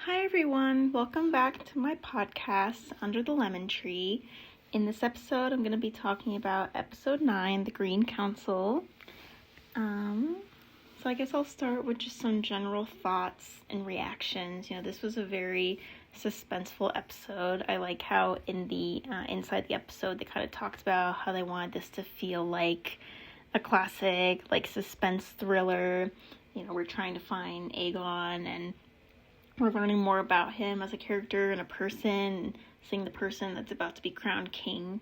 Hi everyone, welcome back to my podcast, Under the Lemon Tree. In this episode, I'm going to be talking about episode 9, The Green Council. So I guess I'll start with just some general thoughts and reactions. This was a very suspenseful episode. I like how in the inside the episode, they kind of talked about how they wanted this to feel like a classic, like suspense thriller. We're trying to find Aegon and we're learning more about him as a character and a person, seeing the person that's about to be crowned king.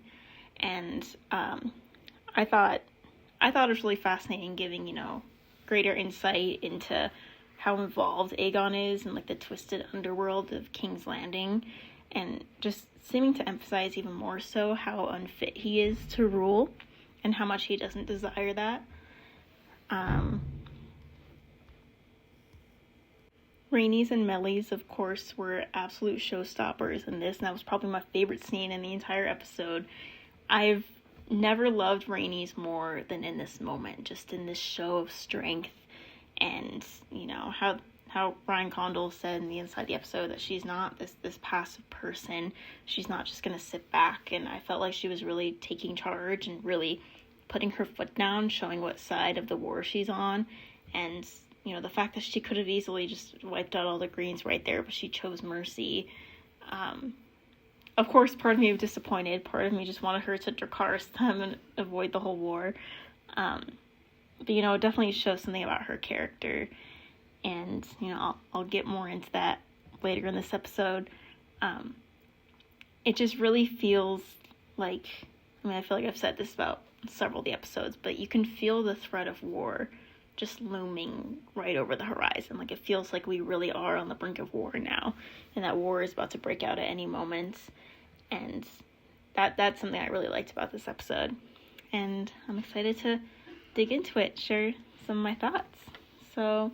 And I thought it was really fascinating, giving, greater insight into how involved Aegon is and like the twisted underworld of King's Landing, and just seeming to emphasize even more so how unfit he is to rule and how much he doesn't desire that. Rhaenys and Meleys, of course, were absolute showstoppers in this, and that was probably my favorite scene in the entire episode. I've never loved Rhaenys more than in this moment, just in this show of strength, and, how Brian Condell said in the inside the episode that she's not this passive person. She's not just going to sit back, and I felt like she was really taking charge and really putting her foot down, showing what side of the war she's on, and the fact that she could have easily just wiped out all the Greens right there, but she chose mercy. Of course, part of me was disappointed. Part of me just wanted her to Dracarys them and avoid the whole war. But, it definitely shows something about her character. And, I'll get more into that later in this episode. It just really feels like, I feel like I've said this about several of the episodes, but you can feel the threat of war just looming right over the horizon. Like, it feels like we really are on the brink of war now, and that war is about to break out at any moment. And that's something I really liked about this episode, and I'm excited to dig into it, share some of my thoughts. So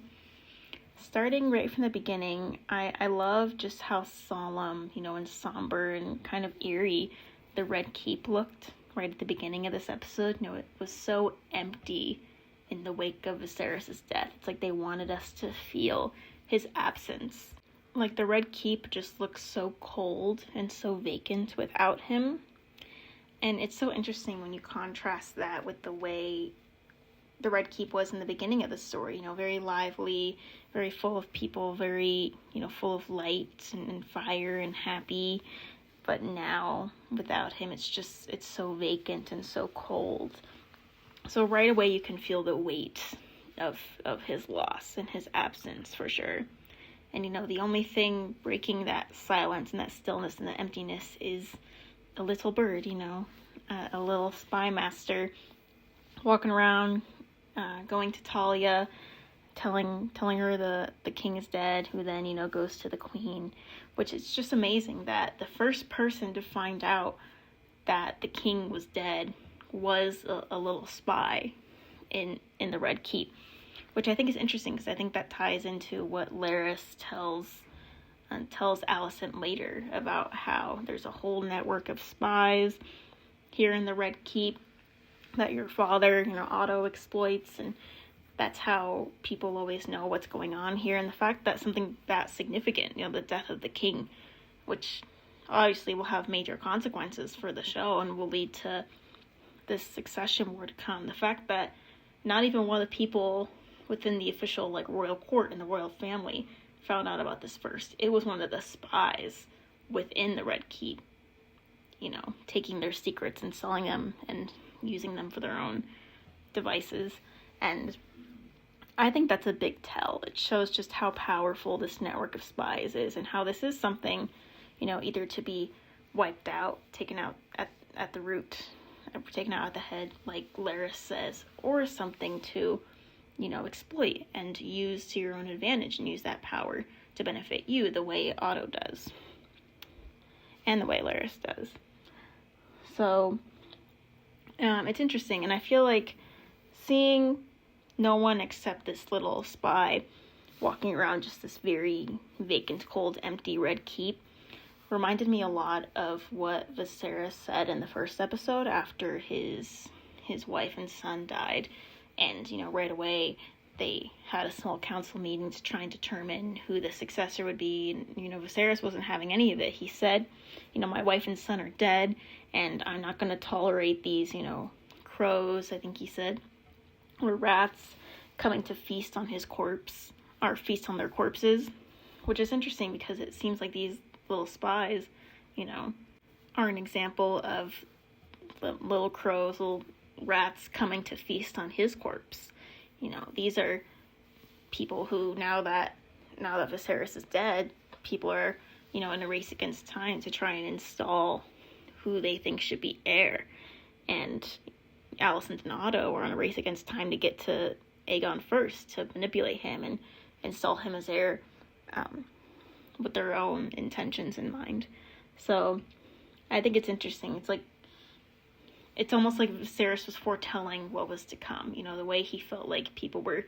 starting right from the beginning, I love just how solemn, and somber and kind of eerie the Red Keep looked right at the beginning of this episode. It was so empty in the wake of Viserys' death. It's like they wanted us to feel his absence. Like, the Red Keep just looks so cold and so vacant without him. And it's so interesting when you contrast that with the way the Red Keep was in the beginning of the story. Very lively, very full of people, very, full of light and fire and happy. But now, without him, it's so vacant and so cold. So right away you can feel the weight of his loss and his absence for sure. And the only thing breaking that silence and that stillness and that emptiness is a little bird, a little spy master walking around, going to Talya, telling her the king is dead, who then, goes to the queen, which is just amazing that the first person to find out that the king was dead was a little spy in the Red Keep, which I think is interesting because I think that ties into what Larys tells Alicent later about how there's a whole network of spies here in the Red Keep that your father, Otto, exploits, and that's how people always know what's going on here. And the fact that something that significant, the death of the king, which obviously will have major consequences for the show and will lead to this succession war to come. The fact that not even one of the people within the official royal court and the royal family found out about this first. It was one of the spies within the Red Keep, taking their secrets and selling them and using them for their own devices. And I think that's a big tell. It shows just how powerful this network of spies is and how this is something, either to be wiped out, taken out at the root, taken out at the head, like Larys says, or something to, exploit and use to your own advantage and use that power to benefit you the way Otto does and the way Larys does. So it's interesting, and I feel like seeing no one except this little spy walking around just this very vacant, cold, empty Red Keep reminded me a lot of what Viserys said in the first episode after his wife and son died. And, right away, they had a small council meeting to try and determine who the successor would be. And, Viserys wasn't having any of it. He said, my wife and son are dead, and I'm not going to tolerate these, crows, I think he said, or rats coming to feast on his corpse, or feast on their corpses, which is interesting because it seems like these little spies, are an example of the little crows, little rats coming to feast on his corpse. These are people who, now that Viserys is dead, people are, in a race against time to try and install who they think should be heir. And Alicent and Otto are on a race against time to get to Aegon first, to manipulate him and install him as heir, with their own intentions in mind. So I think it's interesting. It's almost like Viserys was foretelling what was to come. The way he felt like people were,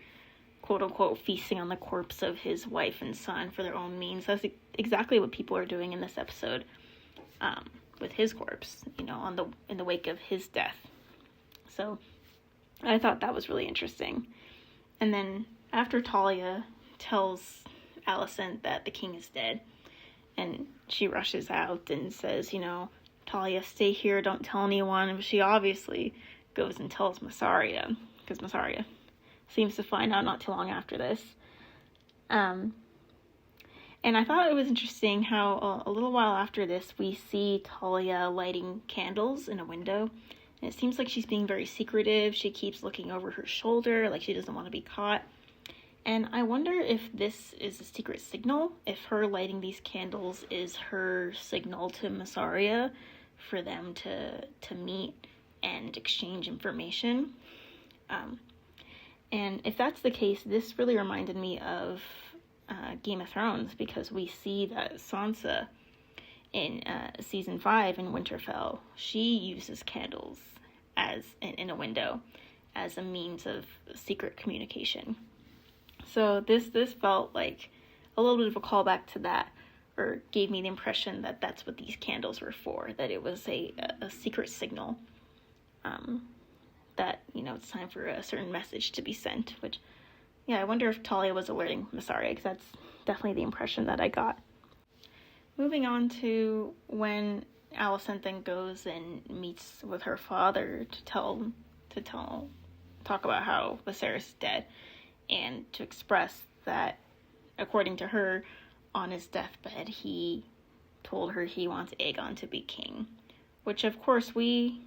quote unquote, feasting on the corpse of his wife and son for their own means. That's exactly what people are doing in this episode, with his corpse, in the wake of his death. So I thought that was really interesting. And then after Talya tells Alicent that the king is dead, and she rushes out and says, Talya, stay here, don't tell anyone. And she obviously goes and tells Mysaria, because Mysaria seems to find out not too long after this. And I thought it was interesting how a little while after this, we see Talya lighting candles in a window. And it seems like she's being very secretive. She keeps looking over her shoulder, like she doesn't want to be caught. And I wonder if this is a secret signal, if her lighting these candles is her signal to Mysaria for them to meet and exchange information. And if that's the case, this really reminded me of Game of Thrones, because we see that Sansa in season 5 in Winterfell, she uses candles as in a window as a means of secret communication. So this felt like a little bit of a callback to that, or gave me the impression that that's what these candles were for, that it was a secret signal, that, it's time for a certain message to be sent, which, I wonder if Talya was alerting Mysaria, because that's definitely the impression that I got. Moving on to when Alicent then goes and meets with her father to talk about how Viserys is dead, and to express that, according to her, on his deathbed, he told her he wants Aegon to be king, which of course we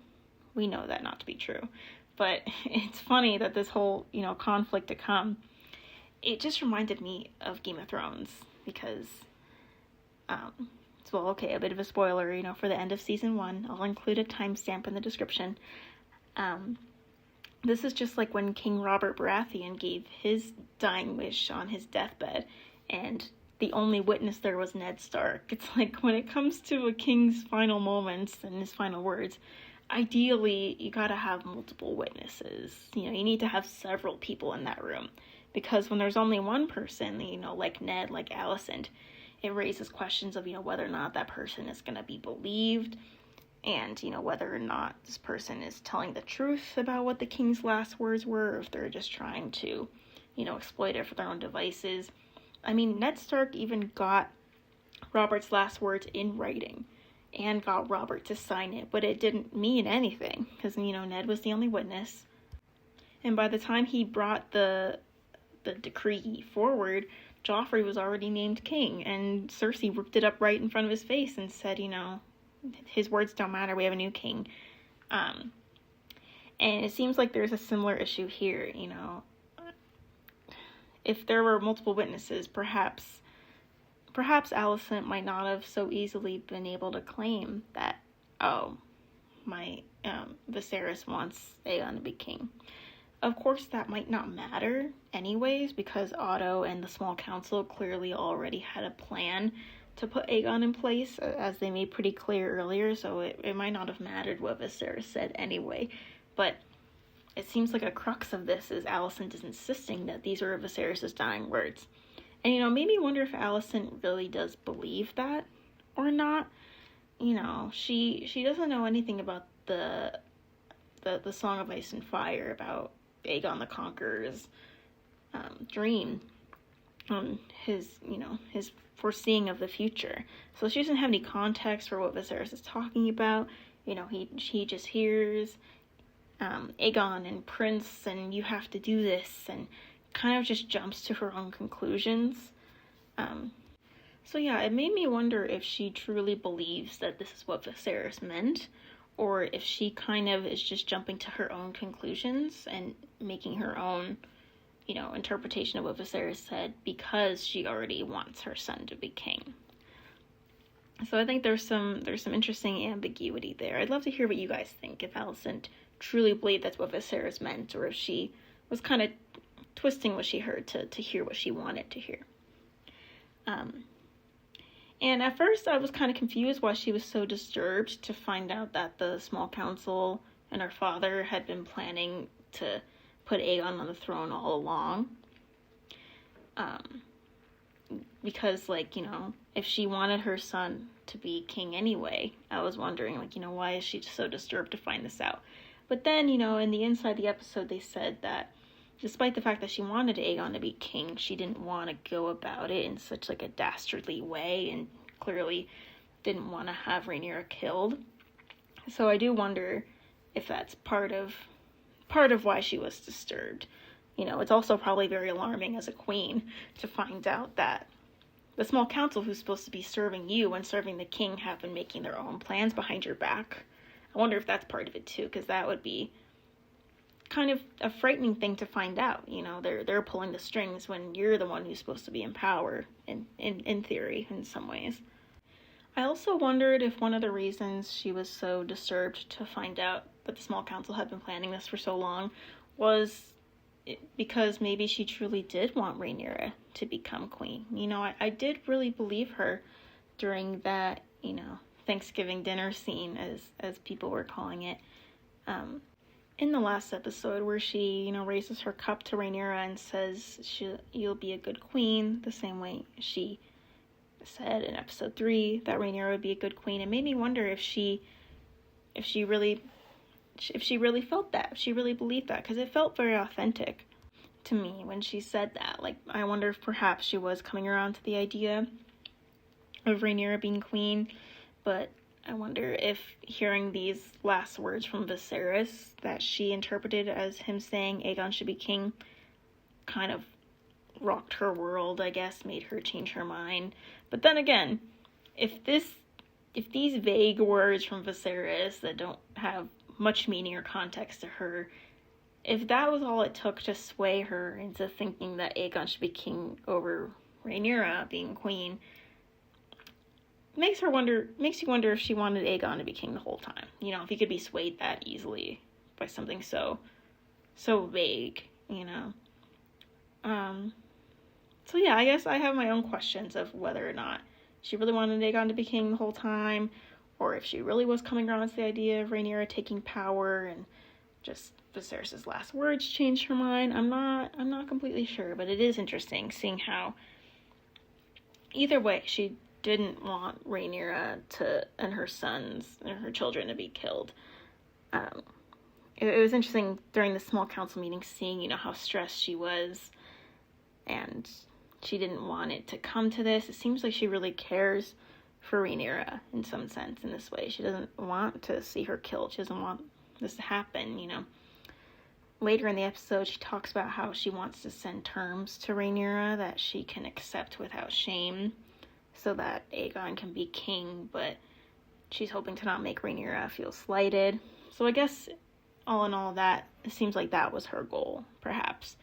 know that not to be true. But it's funny that this whole, conflict to come, it just reminded me of Game of Thrones, because, a bit of a spoiler, for the end of season 1. I'll include a timestamp in the description. This is just like when King Robert Baratheon gave his dying wish on his deathbed, and the only witness there was Ned Stark. It's like, when it comes to a king's final moments and his final words, ideally, you gotta have multiple witnesses. You need to have several people in that room. Because when there's only one person, like Ned, like Alicent, it raises questions of, whether or not that person is gonna be believed, and, whether or not this person is telling the truth about what the king's last words were, or if they're just trying to, exploit it for their own devices. I mean, Ned Stark even got Robert's last words in writing, and got Robert to sign it, but it didn't mean anything, because, Ned was the only witness. And by the time he brought the decree forward, Joffrey was already named king, and Cersei ripped it up right in front of his face and said, his words don't matter, we have a new king. And it seems like there's a similar issue here, If there were multiple witnesses, perhaps Alicent might not have so easily been able to claim that, Viserys wants Aegon to be king. Of course, that might not matter anyways, because Otto and the small council clearly already had a plan to put Aegon in place, as they made pretty clear earlier, so it might not have mattered what Viserys said anyway. But it seems like a crux of this is Alicent is insisting that these are Viserys' dying words. And, made me wonder if Alicent really does believe that or not. She doesn't know anything about the Song of Ice and Fire, about Aegon the Conqueror's dream, on his foreseeing of the future. So she doesn't have any context for what Viserys is talking about. He just hears Aegon and Prince, and you have to do this, and kind of just jumps to her own conclusions. So yeah, it made me wonder if she truly believes that this is what Viserys meant, or if she kind of is just jumping to her own conclusions and making her own, interpretation of what Viserys said because she already wants her son to be king. So I think there's some interesting ambiguity there. I'd love to hear what you guys think, if Alicent truly believed that's what Viserys meant, or if she was kind of twisting what she heard to hear what she wanted to hear. And at first I was kind of confused why she was so disturbed to find out that the small council and her father had been planning to put Aegon on the throne all along. Because, if she wanted her son to be king anyway, I was wondering, why is she so disturbed to find this out? But then, in the inside the episode, they said that despite the fact that she wanted Aegon to be king, she didn't want to go about it in such, a dastardly way, and clearly didn't want to have Rhaenyra killed. So I do wonder if that's part of why she was disturbed. It's also probably very alarming as a queen to find out that the small council who's supposed to be serving you and serving the king have been making their own plans behind your back. I wonder if that's part of it too, because that would be kind of a frightening thing to find out. They're pulling the strings when you're the one who's supposed to be in power, in theory, in some ways. I also wondered if one of the reasons she was so disturbed to find out that the small council had been planning this for so long was because maybe she truly did want Rhaenyra to become queen. I did really believe her during that, Thanksgiving dinner scene, as people were calling it, in the last episode, where she, raises her cup to Rhaenyra and says you'll be a good queen, the same way she said in episode 3 that Rhaenyra would be a good queen. It made me wonder if she really felt that, if she really believed that, because it felt very authentic to me when she said that. I wonder if perhaps she was coming around to the idea of Rhaenyra being queen, but I wonder if hearing these last words from Viserys that she interpreted as him saying Aegon should be king kind of rocked her world, I guess, made her change her mind. But then again, if these vague words from Viserys that don't have much meaning or context to her, if that was all it took to sway her into thinking that Aegon should be king over Rhaenyra being queen, makes you wonder if she wanted Aegon to be king the whole time. If he could be swayed that easily by something so vague, So yeah, I guess I have my own questions of whether or not she really wanted Aegon to be king the whole time, or if she really was coming around to the idea of Rhaenyra taking power and just Viserys' last words changed her mind. I'm not completely sure, but it is interesting seeing how either way she didn't want Rhaenyra and her sons and her children to be killed. It was interesting during the small council meeting seeing, how stressed she was, and she didn't want it to come to this. It seems like she really cares for Rhaenyra in some sense in this way. She doesn't want to see her killed. She doesn't want this to happen, Later in the episode, she talks about how she wants to send terms to Rhaenyra that she can accept without shame so that Aegon can be king, but she's hoping to not make Rhaenyra feel slighted. So I guess, all in all, that it seems like that was her goal, perhaps.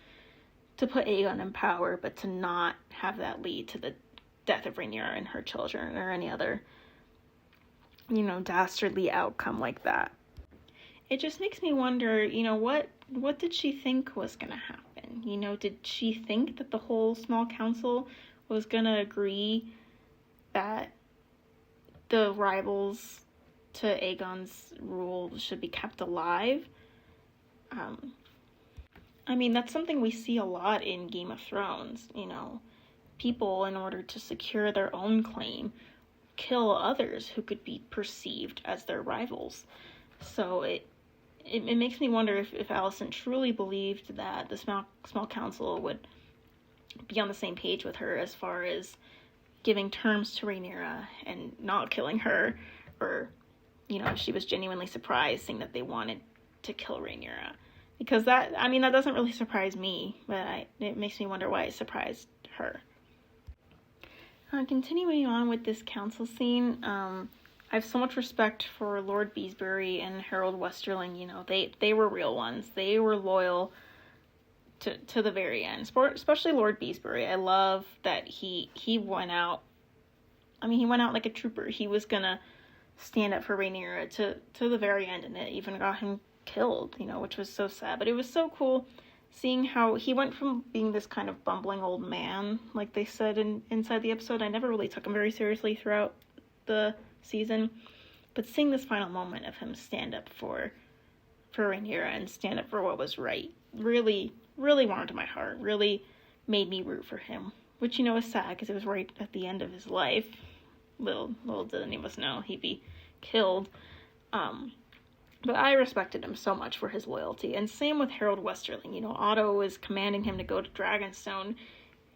To put Aegon in power, but to not have that lead to the death of Rhaenyra and her children, or any other, dastardly outcome like that. It just makes me wonder, what did she think was going to happen? Did she think that the whole small council was going to agree that the rivals to Aegon's rule should be kept alive? That's something we see a lot in Game of Thrones, People, in order to secure their own claim, kill others who could be perceived as their rivals. So it makes me wonder if Alicent truly believed that the small council would be on the same page with her as far as giving terms to Rhaenyra and not killing her, or, you know, she was genuinely surprised saying that they wanted to kill Rhaenyra. Because that doesn't really surprise me, but it makes me wonder why it surprised her. Continuing on with this council scene, I have so much respect for Lord Beesbury and Harrold Westerling. You know, they were real ones. They were loyal to the very end, especially Lord Beesbury. I love that he went out. I mean, he went out like a trooper. He was gonna stand up for Rhaenyra to the very end, and it even got him killed, you know, which was so sad. But it was so cool seeing how he went from being this kind of bumbling old man, like they said inside the episode. I never really took him very seriously throughout the season, but seeing this final moment of him stand up for Rhaenyra and stand up for what was right really, really warmed my heart, really made me root for him, which, you know, is sad because it was right at the end of his life. Little did any of us know he'd be killed. But I respected him so much for his loyalty. And same with Harrold Westerling. You know, Otto was commanding him to go to Dragonstone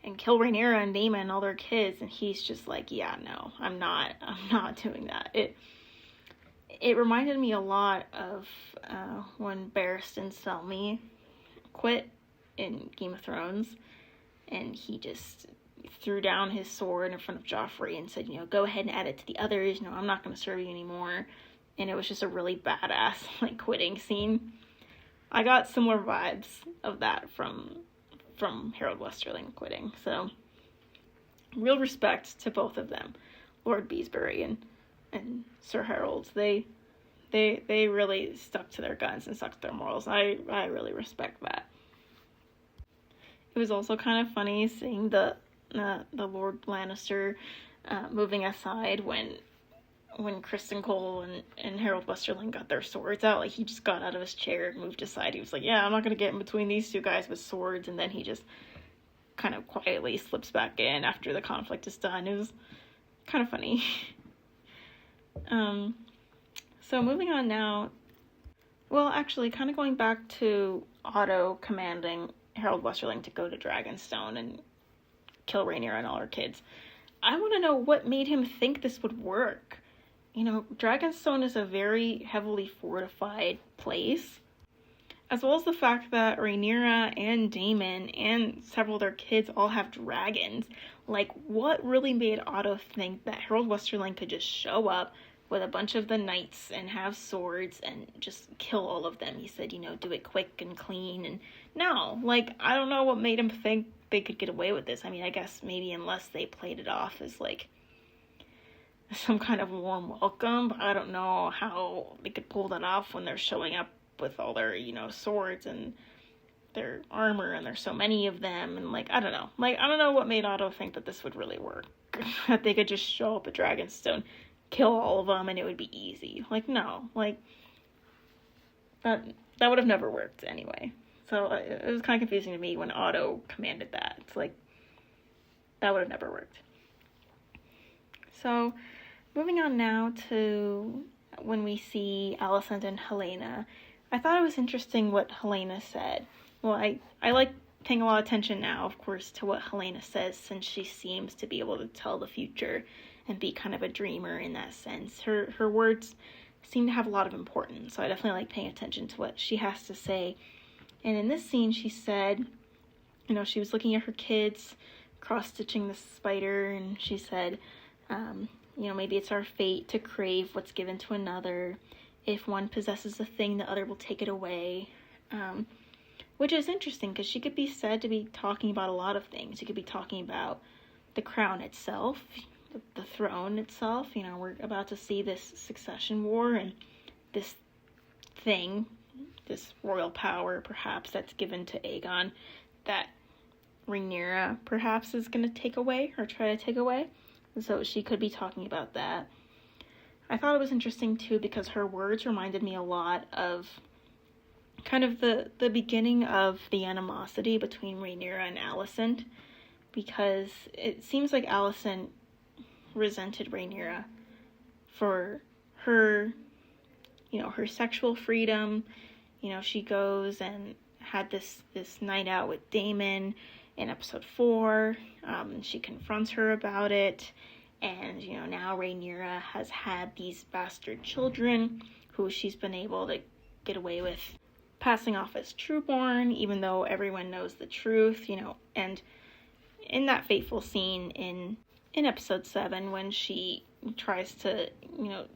and kill Rhaenyra and Daemon and all their kids, and he's just like, yeah, no, I'm not doing that. It reminded me a lot of when Barristan Selmy quit in Game of Thrones, and he just threw down his sword in front of Joffrey and said, you know, go ahead and add it to the others. No, I'm not going to serve you anymore. And it was just a really badass, like, quitting scene. I got similar vibes of that from Harrold Westerling quitting. So, real respect to both of them, Lord Beesbury and Ser Harrold. They really stuck to their guns and stuck to their morals. I really respect that. It was also kind of funny seeing the Lord Lannister moving aside when Criston Cole and Harrold Westerling got their swords out. Like, he just got out of his chair and moved aside. He was like, yeah, I'm not going to get in between these two guys with swords. And then he just kind of quietly slips back in after the conflict is done. It was kind of funny. So moving on now. Well, actually, kind of going back to Otto commanding Harrold Westerling to go to Dragonstone and kill Rhaenyra and all her kids. I want to know what made him think this would work. You know, Dragonstone is a very heavily fortified place, as well as the fact that Rhaenyra and Daemon and several of their kids all have dragons. Like, what really made Otto think that Harrold Westerling could just show up with a bunch of the knights and have swords and just kill all of them? He said, you know, do it quick and clean. And no, like, I don't know what made him think they could get away with this. I mean, I guess maybe unless they played it off as, like, some kind of warm welcome, but I don't know how they could pull that off when they're showing up with all their, you know, swords and their armor, and there's so many of them, and, like, I don't know. Like, I don't know what made Otto think that this would really work. That they could just show up at Dragonstone, kill all of them, and it would be easy. Like, no. Like, that would have never worked anyway. So it was kind of confusing to me when Otto commanded that. It's like, that would have never worked. So, moving on now to when we see Alicent and Helaena. I thought it was interesting what Helaena said. Well, I like paying a lot of attention now, of course, to what Helaena says, since she seems to be able to tell the future and be kind of a dreamer in that sense. Her words seem to have a lot of importance, so I definitely like paying attention to what she has to say. And in this scene, she said, you know, she was looking at her kids, cross-stitching the spider, and she said, you know, maybe it's our fate to crave what's given to another. If one possesses a thing, the other will take it away. Which is interesting, because she could be said to be talking about a lot of things. She could be talking about the crown itself, the throne itself. You know, we're about to see this succession war, and this thing, this royal power, perhaps, that's given to Aegon, that Rhaenyra, perhaps, is going to take away, or try to take away. So she could be talking about that. I thought it was interesting, too, because her words reminded me a lot of kind of the beginning of the animosity between Rhaenyra and Alicent, because it seems like Alicent resented Rhaenyra for her, you know, her sexual freedom. You know, she goes and had this night out with Daemon, in episode 4. She confronts her about it, and, now Rhaenyra has had these bastard children who she's been able to get away with passing off as trueborn, even though everyone knows the truth, and in that fateful scene in episode 7, when she tries to,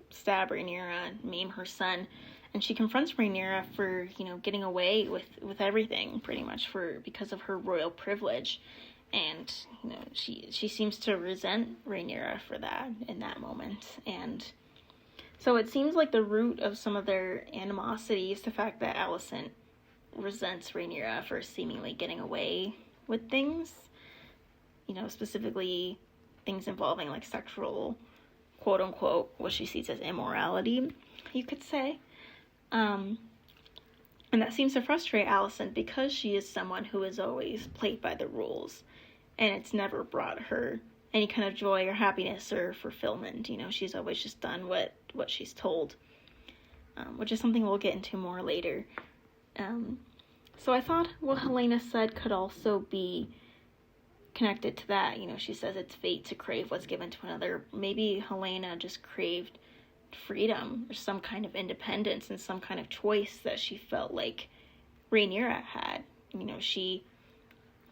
stab Rhaenyra and maim her son, and she confronts Rhaenyra for, getting away with everything, pretty much, because of her royal privilege, and, she seems to resent Rhaenyra for that in that moment, and so it seems like the root of some of their animosity is the fact that Alicent resents Rhaenyra for seemingly getting away with things, specifically things involving, like, sexual, quote-unquote, what she sees as immorality, you could say. And that seems to frustrate Alicent because she is someone who has always played by the rules, and it's never brought her any kind of joy or happiness or fulfillment. She's always just done what she's told, which is something we'll get into more later. So I thought what Helaena said could also be connected to that. She says it's fate to crave what's given to another. Maybe Helaena just craved freedom or some kind of independence and some kind of choice that she felt like Rhaenyra had. She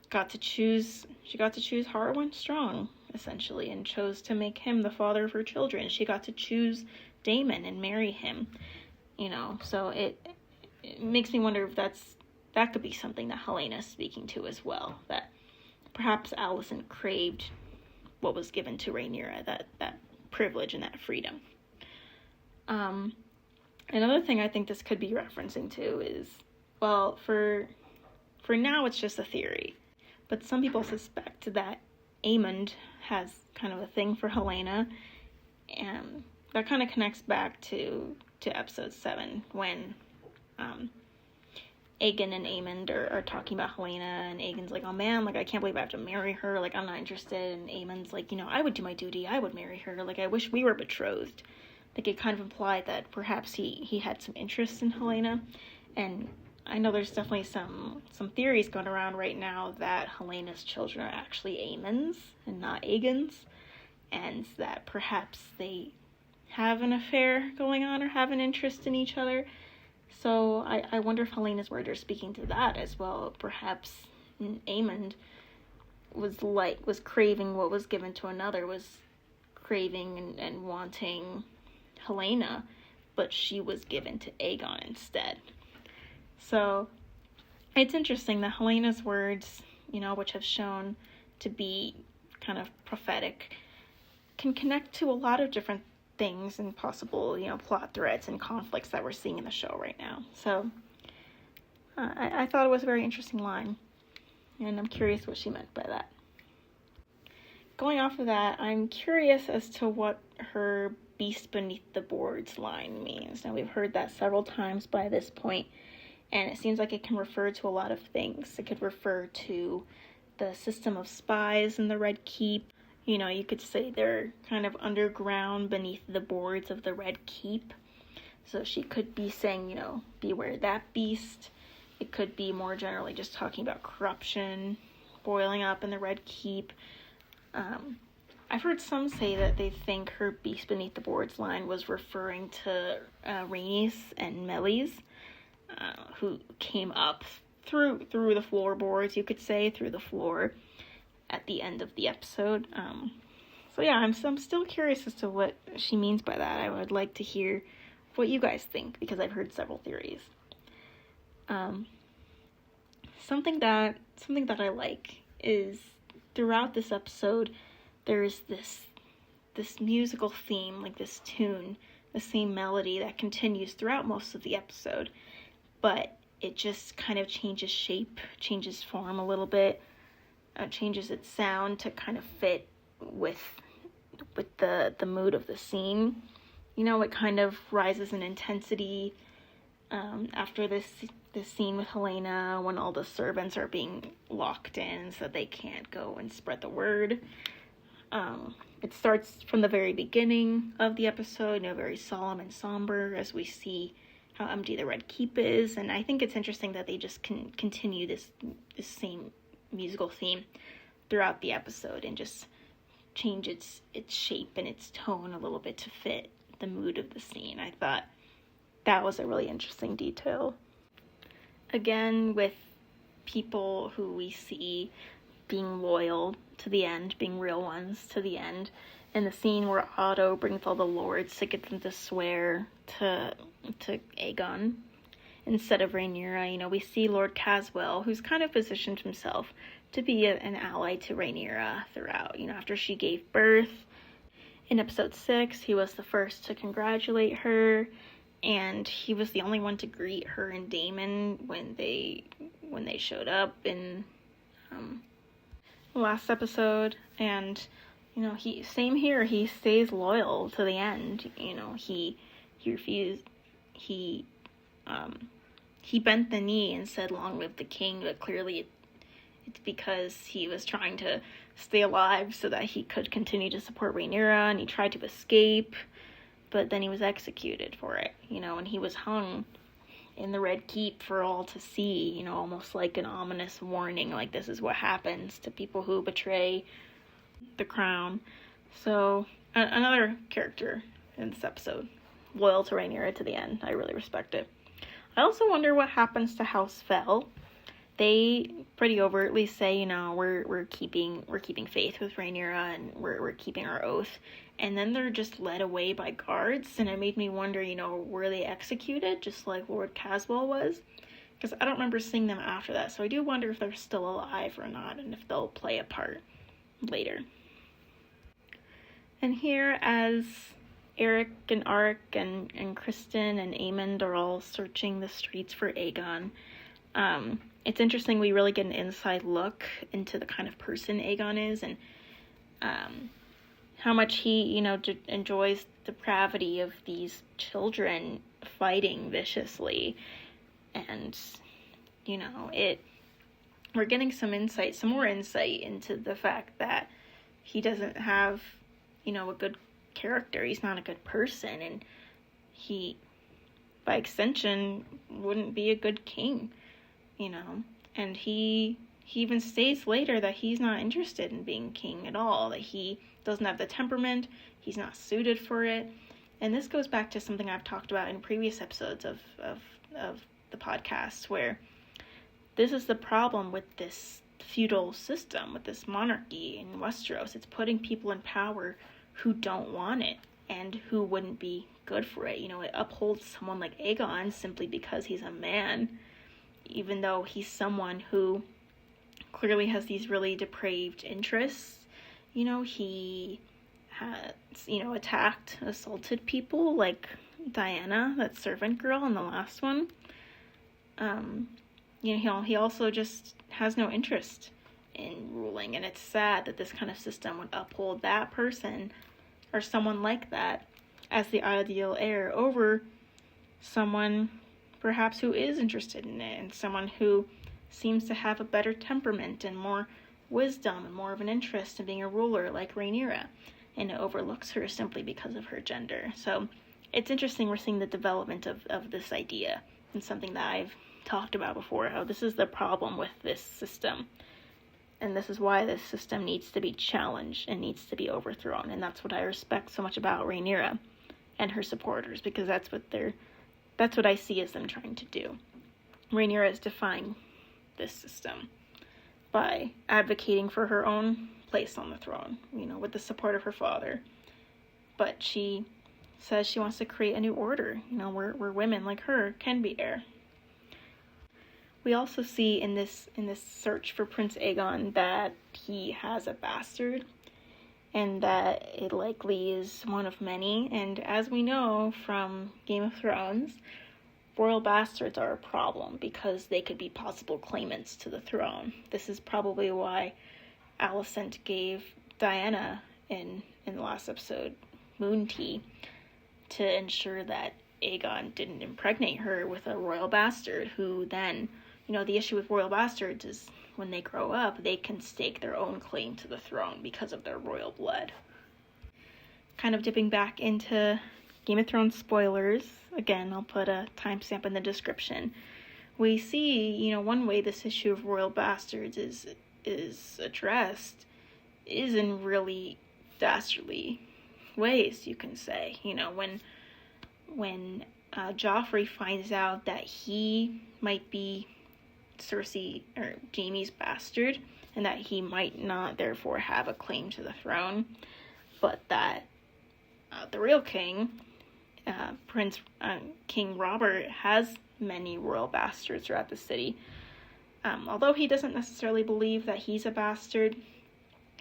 got to choose Harwin Strong, essentially, and chose to make him the father of her children. She got to choose Daemon and marry him, so it makes me wonder if that could be something that Helena's speaking to as well, that perhaps Alicent craved what was given to Rhaenyra, that privilege and that freedom. Another thing I think this could be referencing to is, well, for now it's just a theory, but some people suspect that Aemond has kind of a thing for Helaena, and that kind of connects back to episode 7, when Aegon and Aemond are talking about Helaena, and Aegon's like, oh man, like, I can't believe I have to marry her, like, I'm not interested, and Aemond's like, I would do my duty, I would marry her, like, I wish we were betrothed. Like, it kind of implied that perhaps he had some interest in Helaena, and I know there's definitely some theories going around right now that Helena's children are actually Aemond's and not Aegon's, and that perhaps they have an affair going on or have an interest in each other. So I wonder if Helena's words are speaking to that as well. Perhaps Aemond was craving what was given to another, was craving and wanting Helaena, but she was given to Aegon instead. So it's interesting that Helena's words, which have shown to be kind of prophetic, can connect to a lot of different things and possible, plot threads and conflicts that we're seeing in the show right now. So I thought it was a very interesting line, and I'm curious what she meant by that. Going off of that, I'm curious as to what her beast beneath the boards line means. Now, we've heard that several times by this point, and it seems like it can refer to a lot of things. It could refer to the system of spies in the Red Keep. You could say they're kind of underground beneath the boards of the Red Keep. So she could be saying, beware that beast. It could be more generally just talking about corruption boiling up in the Red Keep. I've heard some say that they think her beast beneath the boards line was referring to Rhaenys and Meleys, who came up through the floorboards, you could say, through the floor at the end of the episode. So yeah, I'm still curious as to what she means by that. I would like to hear what you guys think, because I've heard several theories. Something that I like is throughout this episode, there's this musical theme, like this tune, the same melody that continues throughout most of the episode, but it just kind of changes shape, changes form a little bit, changes its sound to kind of fit with the mood of the scene. It kind of rises in intensity after this scene with Helaena, when all the servants are being locked in so they can't go and spread the word. It starts from the very beginning of the episode, very solemn and somber, as we see how empty the Red Keep is, and I think it's interesting that they just can continue this same musical theme throughout the episode and just change its shape and its tone a little bit to fit the mood of the scene. I thought that was a really interesting detail. Again, with people who we see being loyal to the end, being real ones to the end, in the scene where Otto brings all the lords to get them to swear to Aegon instead of Rhaenyra, we see Lord Caswell, who's kind of positioned himself to be an ally to Rhaenyra throughout. After she gave birth in episode 6, he was the first to congratulate her, and he was the only one to greet her and Daemon when they showed up in last episode. And he same here, he stays loyal to the end. He refused, he bent the knee and said long live the king, but clearly it's because he was trying to stay alive so that he could continue to support Rhaenyra, and he tried to escape, but then he was executed for it, and he was hung in the Red Keep for all to see, almost like an ominous warning, like this is what happens to people who betray the crown. So, another character in this episode, loyal to Rhaenyra to the end. I really respect it. I also wonder what happens to House Fell. They pretty overtly say, we're keeping faith with Rhaenyra and we're keeping our oath, and then they're just led away by guards, and it made me wonder, were they executed just like Lord Caswell was? Because I don't remember seeing them after that, so I do wonder if they're still alive or not, and if they'll play a part later. And here, as Eric and Ark and Criston and Aemond are all searching the streets for Aegon, it's interesting, we really get an inside look into the kind of person Aegon is, and how much he, enjoys the depravity of these children fighting viciously. And, we're getting some more insight into the fact that he doesn't have, a good character. He's not a good person, and he, by extension, wouldn't be a good king. And he even states later that he's not interested in being king at all, that he doesn't have the temperament, he's not suited for it. And this goes back to something I've talked about in previous episodes of the podcast, where this is the problem with this feudal system, with this monarchy in Westeros. It's putting people in power who don't want it and who wouldn't be good for it. It upholds someone like Aegon simply because he's a man, even though he's someone who clearly has these really depraved interests. He has, assaulted people like Diana, that servant girl in the last one. He also just has no interest in ruling, and it's sad that this kind of system would uphold that person or someone like that as the ideal heir over someone perhaps who is interested in it, and someone who seems to have a better temperament and more wisdom and more of an interest in being a ruler like Rhaenyra, and it overlooks her simply because of her gender. So it's interesting, we're seeing the development of this idea, and something that I've talked about before, how this is the problem with this system, and this is why this system needs to be challenged and needs to be overthrown. And that's what I respect so much about Rhaenyra and her supporters, because that's what I see as them trying to do. Rhaenyra is defying this system by advocating for her own place on the throne, with the support of her father. But she says she wants to create a new order, where women like her can be heir. We also see in this search for Prince Aegon that he has a bastard, and that it likely is one of many. And as we know from Game of Thrones, royal bastards are a problem because they could be possible claimants to the throne. This is probably why Alicent gave Diana in the last episode moon tea, to ensure that Aegon didn't impregnate her with a royal bastard, who then, the issue with royal bastards is when they grow up, they can stake their own claim to the throne because of their royal blood. Kind of dipping back into Game of Thrones spoilers, again, I'll put a timestamp in the description. We see, one way this issue of royal bastards is is addressed is in really dastardly ways, you can say. When Joffrey finds out that he might be Cersei or Jaime's bastard, and that he might not therefore have a claim to the throne, but that the real king, King Robert, has many royal bastards throughout the city. Although he doesn't necessarily believe that he's a bastard,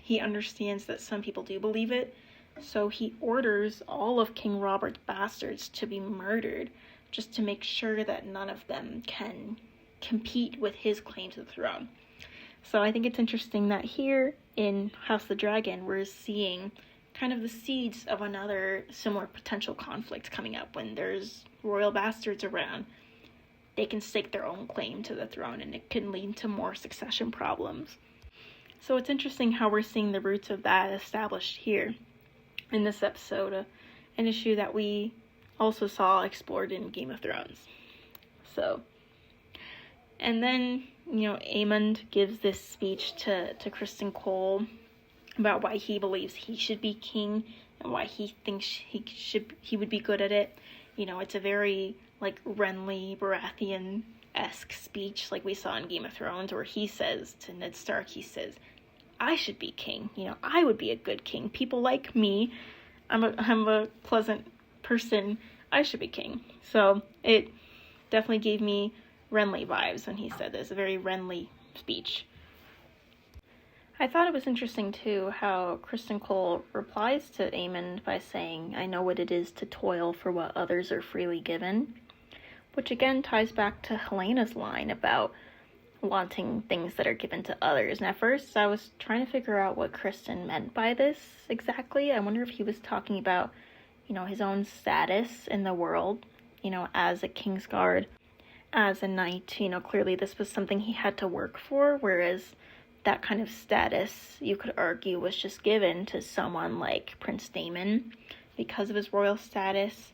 he understands that some people do believe it, so he orders all of King Robert's bastards to be murdered, just to make sure that none of them can compete with his claim to the throne. So I think it's interesting that here in House of the Dragon, we're seeing kind of the seeds of another similar potential conflict coming up. When there's royal bastards around, they can stake their own claim to the throne, and it can lead to more succession problems. So it's interesting how we're seeing the roots of that established here in this episode, an issue that we also saw explored in Game of Thrones. So, and then, Aemond gives this speech to Criston Cole about why he believes he should be king and why he thinks he would be good at it. It's a very Renly Baratheon-esque speech, like we saw in Game of Thrones, where he says to Ned Stark, he says, I should be king. I would be a good king. People like me. I'm a pleasant person. I should be king. So it definitely gave me Renly vibes when he said this. A very Renly speech. I thought it was interesting, too, how Criston Cole replies to Aemond by saying, I know what it is to toil for what others are freely given. Which again ties back to Helena's line about wanting things that are given to others. And at first I was trying to figure out what Criston meant by this exactly. I wonder if he was talking about, his own status in the world, as a Kingsguard, as a knight. Clearly this was something he had to work for, whereas that kind of status, you could argue, was just given to someone like Prince Daemon because of his royal status,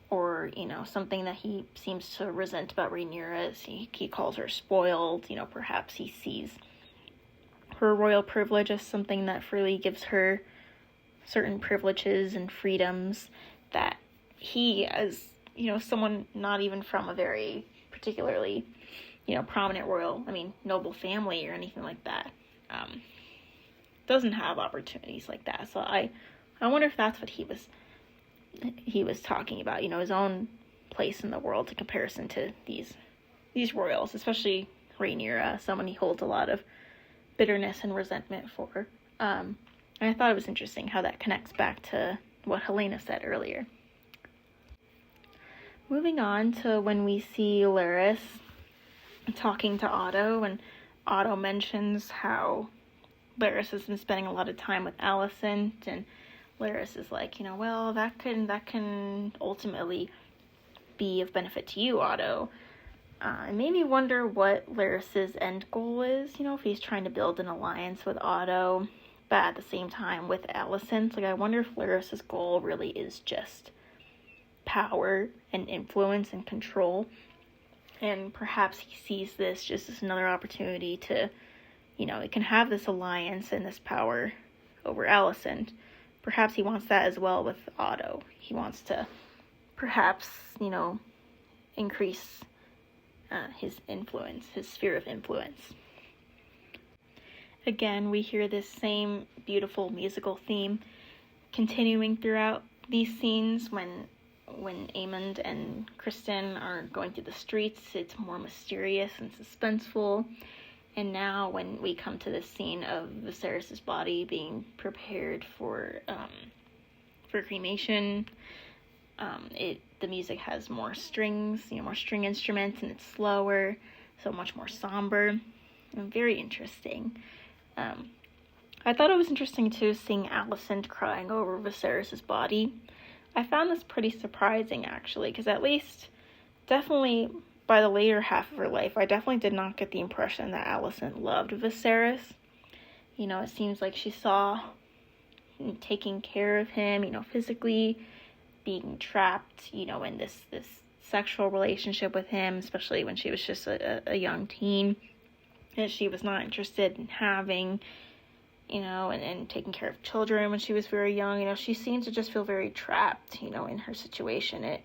or, something that he seems to resent about Rhaenyra is he calls her spoiled. Perhaps he sees her royal privilege as something that freely gives her certain privileges and freedoms that he, as, someone not even from a very particularly, prominent royal, noble family or anything like that, doesn't have opportunities like that. So I wonder if that's what he was talking about, his own place in the world in comparison to these royals, especially Rhaenyra, someone he holds a lot of bitterness and resentment for. And I thought it was interesting how that connects back to what Helaena said earlier. Moving on to when we see Larys talking to Otto, and Otto mentions how Larys has been spending a lot of time with Alicent, and Larys is like, well, that can ultimately be of benefit to you, Otto. It made me wonder what Larys's end goal is, if he's trying to build an alliance with Otto, but at the same time with Alicent. I wonder if Larys's goal really is just power and influence and control, and perhaps he sees this just as another opportunity to, it can have this alliance and this power over Alicent. Perhaps he wants that as well with Otto. He wants to perhaps, increase his influence, his sphere of influence. Again, we hear this same beautiful musical theme continuing throughout these scenes. When Aemond and Criston are going through the streets, it's more mysterious and suspenseful. And now when we come to this scene of Viserys' body being prepared for cremation, the music has more strings, more string instruments, and it's slower, so much more somber, and very interesting. I thought it was interesting too, seeing Alicent crying over Viserys' body. I found this pretty surprising, actually, because at least, definitely by the later half of her life, I definitely did not get the impression that Alicent loved Viserys. It seems like she saw him taking care of him, physically, being trapped, in this sexual relationship with him, especially when she was just a young teen. that she was not interested in having, and taking care of children when she was very young. She seemed to just feel very trapped, in her situation. It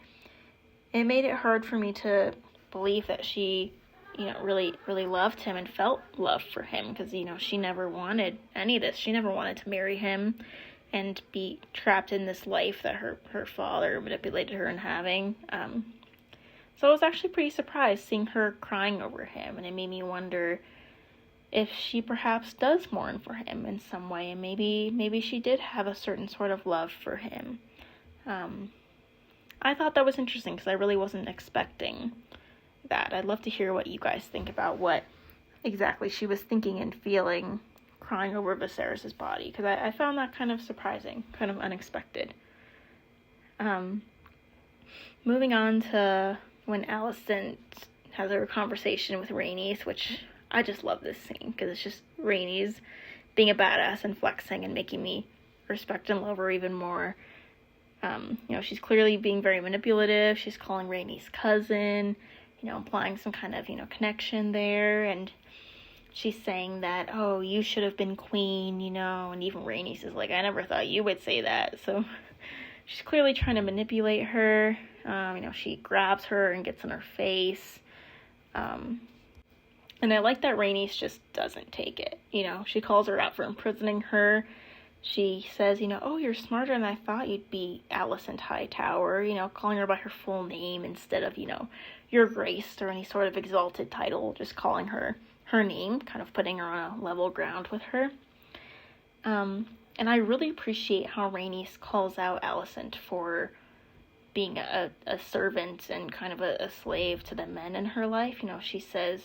made it hard for me to believe that she, really, really loved him and felt love for him, because, she never wanted any of this. She never wanted to marry him and be trapped in this life that her father manipulated her in having. So I was actually pretty surprised seeing her crying over him, and it made me wonder if she perhaps does mourn for him in some way, and maybe she did have a certain sort of love for him. I thought that was interesting, because I really wasn't expecting that. I'd love to hear what you guys think about what exactly she was thinking and feeling crying over Viserys' body, because I found that kind of surprising, kind of unexpected. Moving on to when Alicent has her conversation with Rhaenys, which I just love this scene, because it's just Rhaenys being a badass and flexing and making me respect and love her even more. She's clearly being very manipulative. She's calling Rhaenys cousin, implying some kind of, connection there, and she's saying that, oh, you should have been queen, and even Rhaenys is like, I never thought you would say that. So she's clearly trying to manipulate her. She grabs her and gets in her face. And I like that Rhaenys just doesn't take it. She calls her out for imprisoning her. She says, oh, you're smarter than I thought you'd be, Alicent Hightower, calling her by her full name instead of, your grace or any sort of exalted title, just calling her name, kind of putting her on a level ground with her. And I really appreciate how Rhaenys calls out Alicent for being a servant and kind of a slave to the men in her life. She says,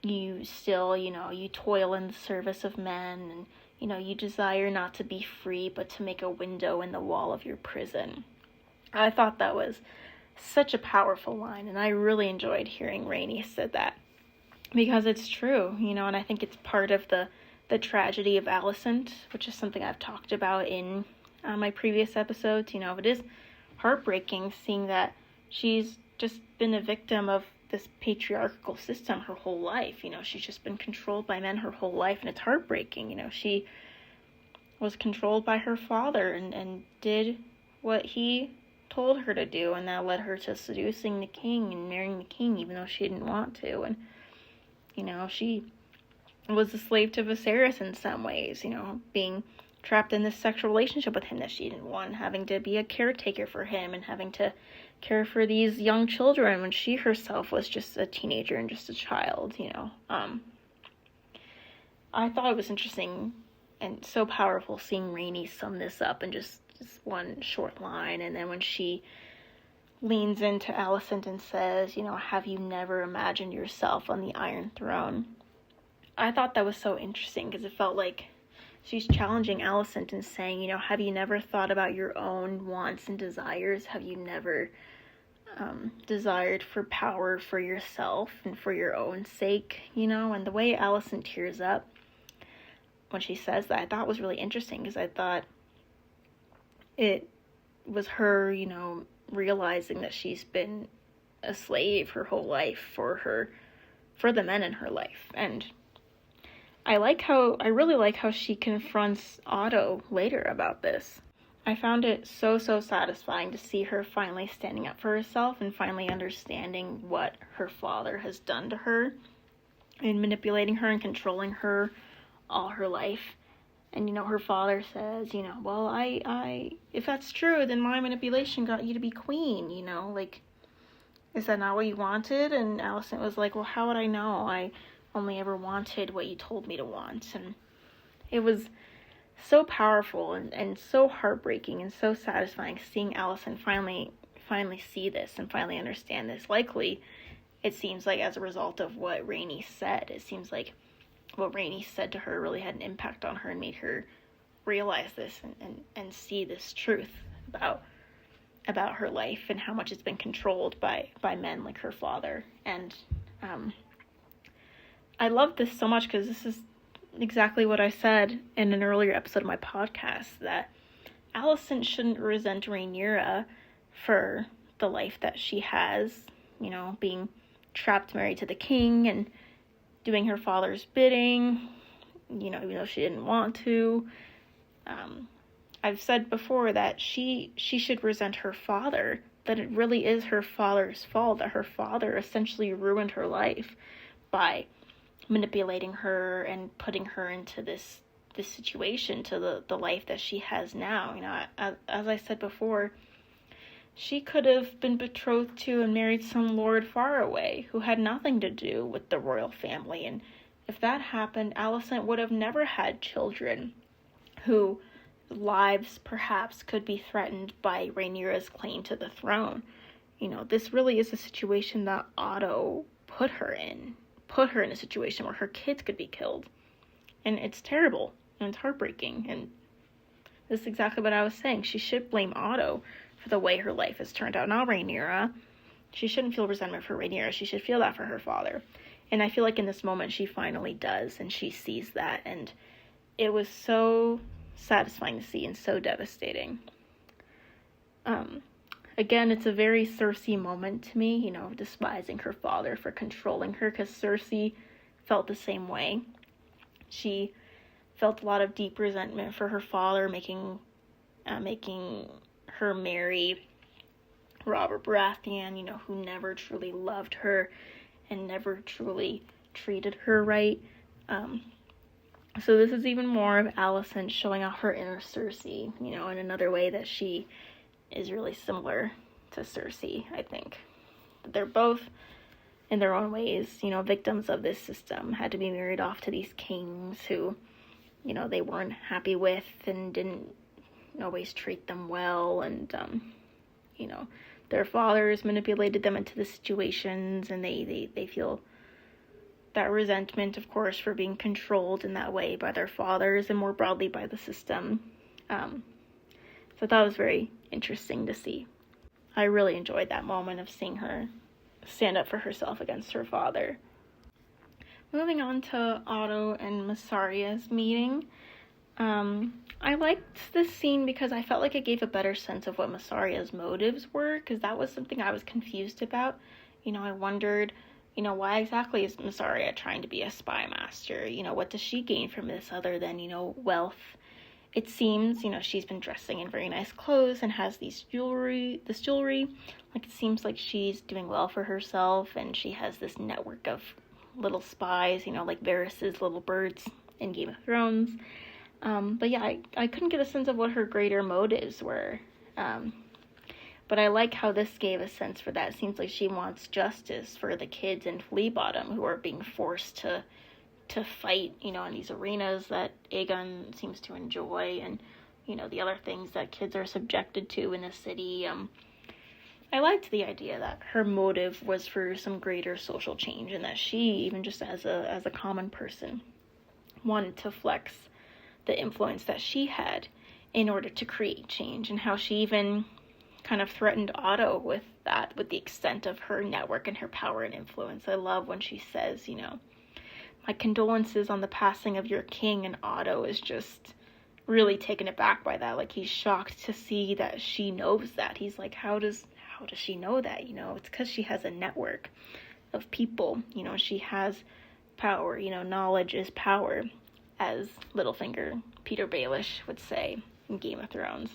you still, you toil in the service of men, and, you desire not to be free, but to make a window in the wall of your prison. I thought that was such a powerful line, and I really enjoyed hearing Rhaenys say that, because it's true, and I think it's part of the tragedy of Alicent, which is something I've talked about in my previous episodes. It is heartbreaking seeing that she's just been a victim of this patriarchal system her whole life. She's just been controlled by men her whole life, and it's heartbreaking. She was controlled by her father and did what he told her to do, and that led her to seducing the king and marrying the king, even though she didn't want to. And, she was a slave to Viserys in some ways, being trapped in this sexual relationship with him that she didn't want, having to be a caretaker for him and having to care for these young children when she herself was just a teenager and just a child. I thought it was interesting and so powerful seeing Rhaenys sum this up in just one short line. And then when she leans into Alicent and says, have you never imagined yourself on the Iron Throne? I thought that was so interesting, because it felt like she's challenging Alicent and saying, have you never thought about your own wants and desires? Have you never desired for power for yourself and for your own sake? And the way Alicent tears up when she says that, I thought was really interesting, because I thought it was her, realizing that she's been a slave her whole life for the men in her life. And I really like how she confronts Otto later about this. I found it so satisfying to see her finally standing up for herself and finally understanding what her father has done to her and manipulating her and controlling her all her life. And, her father says, well, I if that's true, then my manipulation got you to be queen, is that not what you wanted? And Alicent was like, well, how would I know? I only ever wanted what you told me to want. And it was so powerful and so heartbreaking and so satisfying seeing Alicent finally see this and finally understand this. Likely, it seems like as a result of what Rhaenys said. It seems like what Rhaenys said to her really had an impact on her and made her realize this and see this truth about her life and how much it's been controlled by men like her father. And I love this so much, because this is exactly what I said in an earlier episode of my podcast, that Alicent shouldn't resent Rhaenyra for the life that she has, being trapped married to the king and doing her father's bidding, even though she didn't want to. I've said before that she should resent her father, that it really is her father's fault, that her father essentially ruined her life by manipulating her and putting her into this situation, to the life that she has now. As I said before, she could have been betrothed to and married some lord far away who had nothing to do with the royal family. And if that happened, Alicent would have never had children who lives perhaps could be threatened by Rhaenyra's claim to the throne. This really is a situation that Otto put her in a situation where her kids could be killed. And it's terrible, and it's heartbreaking. And this is exactly what I was saying. She should blame Otto for the way her life has turned out, not Rhaenyra. She shouldn't feel resentment for Rhaenyra. She should feel that for her father. And I feel like in this moment she finally does, and she sees that. And it was so satisfying to see and so devastating. Again, it's a very Cersei moment to me, despising her father for controlling her, because Cersei felt the same way. She felt a lot of deep resentment for her father, making her marry Robert Baratheon, who never truly loved her and never truly treated her right. So this is even more of Alicent showing off her inner Cersei, in another way that she is really similar to Cersei, I think. They're both, in their own ways, victims of this system, had to be married off to these kings who, they weren't happy with and didn't always treat them well, and, their fathers manipulated them into the situations, and they feel that resentment, of course, for being controlled in that way by their fathers and more broadly by the system. So that was very interesting to see. I really enjoyed that moment of seeing her stand up for herself against her father. Moving on to Otto and Mysaria's meeting. I liked this scene because I felt like it gave a better sense of what Mysaria's motives were, because that was something I was confused about. I wondered, why exactly is Mysaria trying to be a spy master? What does she gain from this other than, wealth? It seems, she's been dressing in very nice clothes and has this jewelry. Like, it seems like she's doing well for herself, and she has this network of little spies, like Varys' little birds in Game of Thrones. But yeah, I couldn't get a sense of what her greater motives were. But I like how this gave a sense for that. It seems like she wants justice for the kids in Flea Bottom who are being forced to fight, in these arenas that Aegon seems to enjoy, and, the other things that kids are subjected to in the city. I liked the idea that her motive was for some greater social change, and that she, even just as a common person, wanted to flex the influence that she had in order to create change, and how she even kind of threatened Otto with the extent of her network and her power and influence. I love when she says, my condolences on the passing of your king, and Otto is just really taken aback by that. Like, he's shocked to see that she knows that. He's like, how does she know that? It's because she has a network of people. She has power. Knowledge is power, as Littlefinger Peter Baelish would say in Game of Thrones.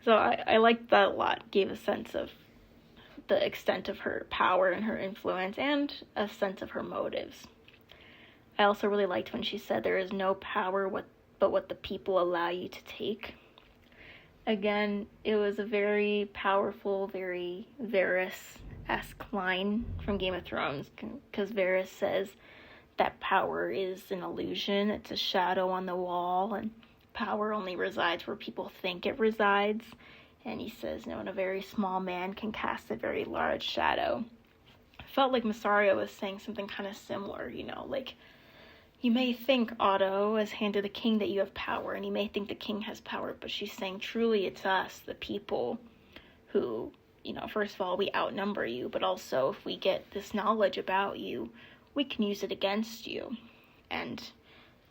So I liked that a lot. Gave a sense of the extent of her power and her influence, and a sense of her motives. I also really liked when she said there is no power but what the people allow you to take. Again, it was a very powerful, very Varys-esque line from Game of Thrones, because Varys says that power is an illusion, it's a shadow on the wall, and power only resides where people think it resides. And he says, a very small man can cast a very large shadow. I felt like Mysaria was saying something kind of similar, like, you may think, Otto, as hand of the king, that you have power, and you may think the king has power, but she's saying, truly, it's us, the people, who, first of all, we outnumber you, but also, if we get this knowledge about you, we can use it against you, and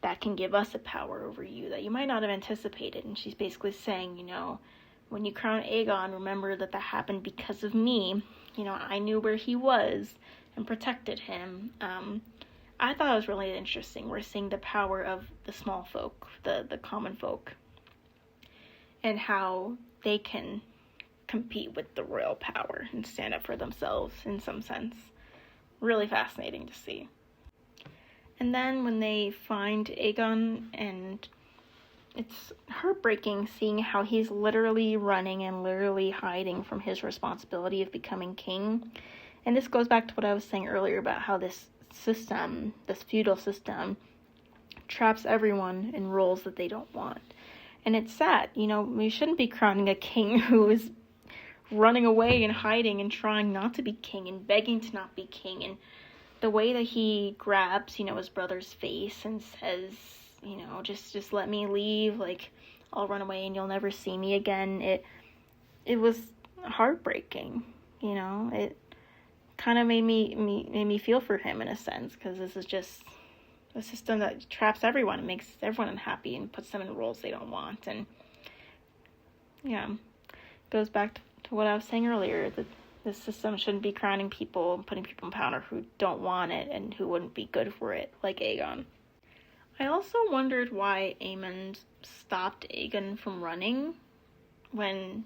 that can give us a power over you that you might not have anticipated. And she's basically saying, when you crown Aegon, remember that happened because of me, I knew where he was and protected him. I thought it was really interesting. We're seeing the power of the small folk, the common folk, and how they can compete with the royal power and stand up for themselves in some sense. Really fascinating to see. And then when they find Aegon, and it's heartbreaking seeing how he's literally running and literally hiding from his responsibility of becoming king. And this goes back to what I was saying earlier about how this system, this feudal system, traps everyone in roles that they don't want. And it's sad, we shouldn't be crowning a king who is running away and hiding and trying not to be king and begging to not be king. And the way that he grabs, his brother's face and says, just let me leave, like, I'll run away and you'll never see me again. It was heartbreaking, it kind of made me feel for him in a sense, because this is just a system that traps everyone, makes everyone unhappy and puts them in roles they don't want. And goes back to what I was saying earlier, that the system shouldn't be crowning people and putting people in power who don't want it and who wouldn't be good for it, like Aegon. I also wondered why Aemond stopped Aegon from running when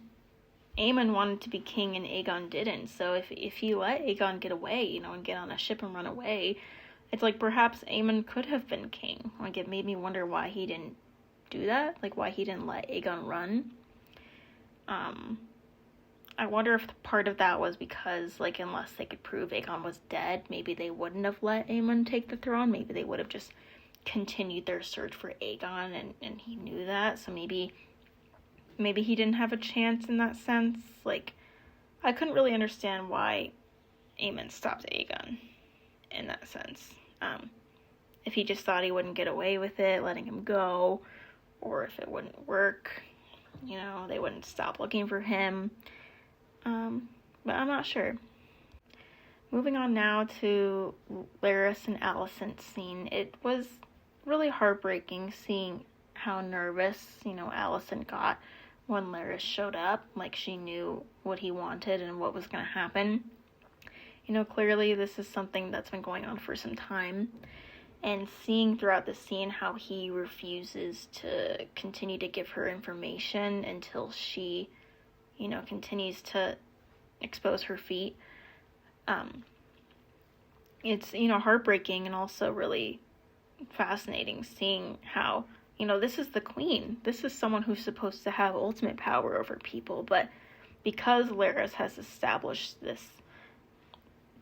Aemond wanted to be king and Aegon didn't. So if he let Aegon get away, and get on a ship and run away, it's like perhaps Aemond could have been king. Like, it made me wonder why he didn't do that, like why he didn't let Aegon run. I wonder if part of that was because, like, unless they could prove Aegon was dead, maybe they wouldn't have let Aemond take the throne. Maybe they would have just continued their search for Aegon, and he knew that. So maybe he didn't have a chance in that sense. Like, I couldn't really understand why Aemond stopped Aegon in that sense. If he just thought he wouldn't get away with it, letting him go, or if it wouldn't work, they wouldn't stop looking for him. But I'm not sure. Moving on now to Larys and Alicent's scene. It was really heartbreaking seeing how nervous, Alicent got when Larys showed up. Like, she knew what he wanted and what was going to happen. Clearly this is something that's been going on for some time. And seeing throughout the scene how he refuses to continue to give her information until she, continues to expose her feet. It's, heartbreaking and also really fascinating seeing how, this is the queen. This is someone who's supposed to have ultimate power over people. But because Larys has established this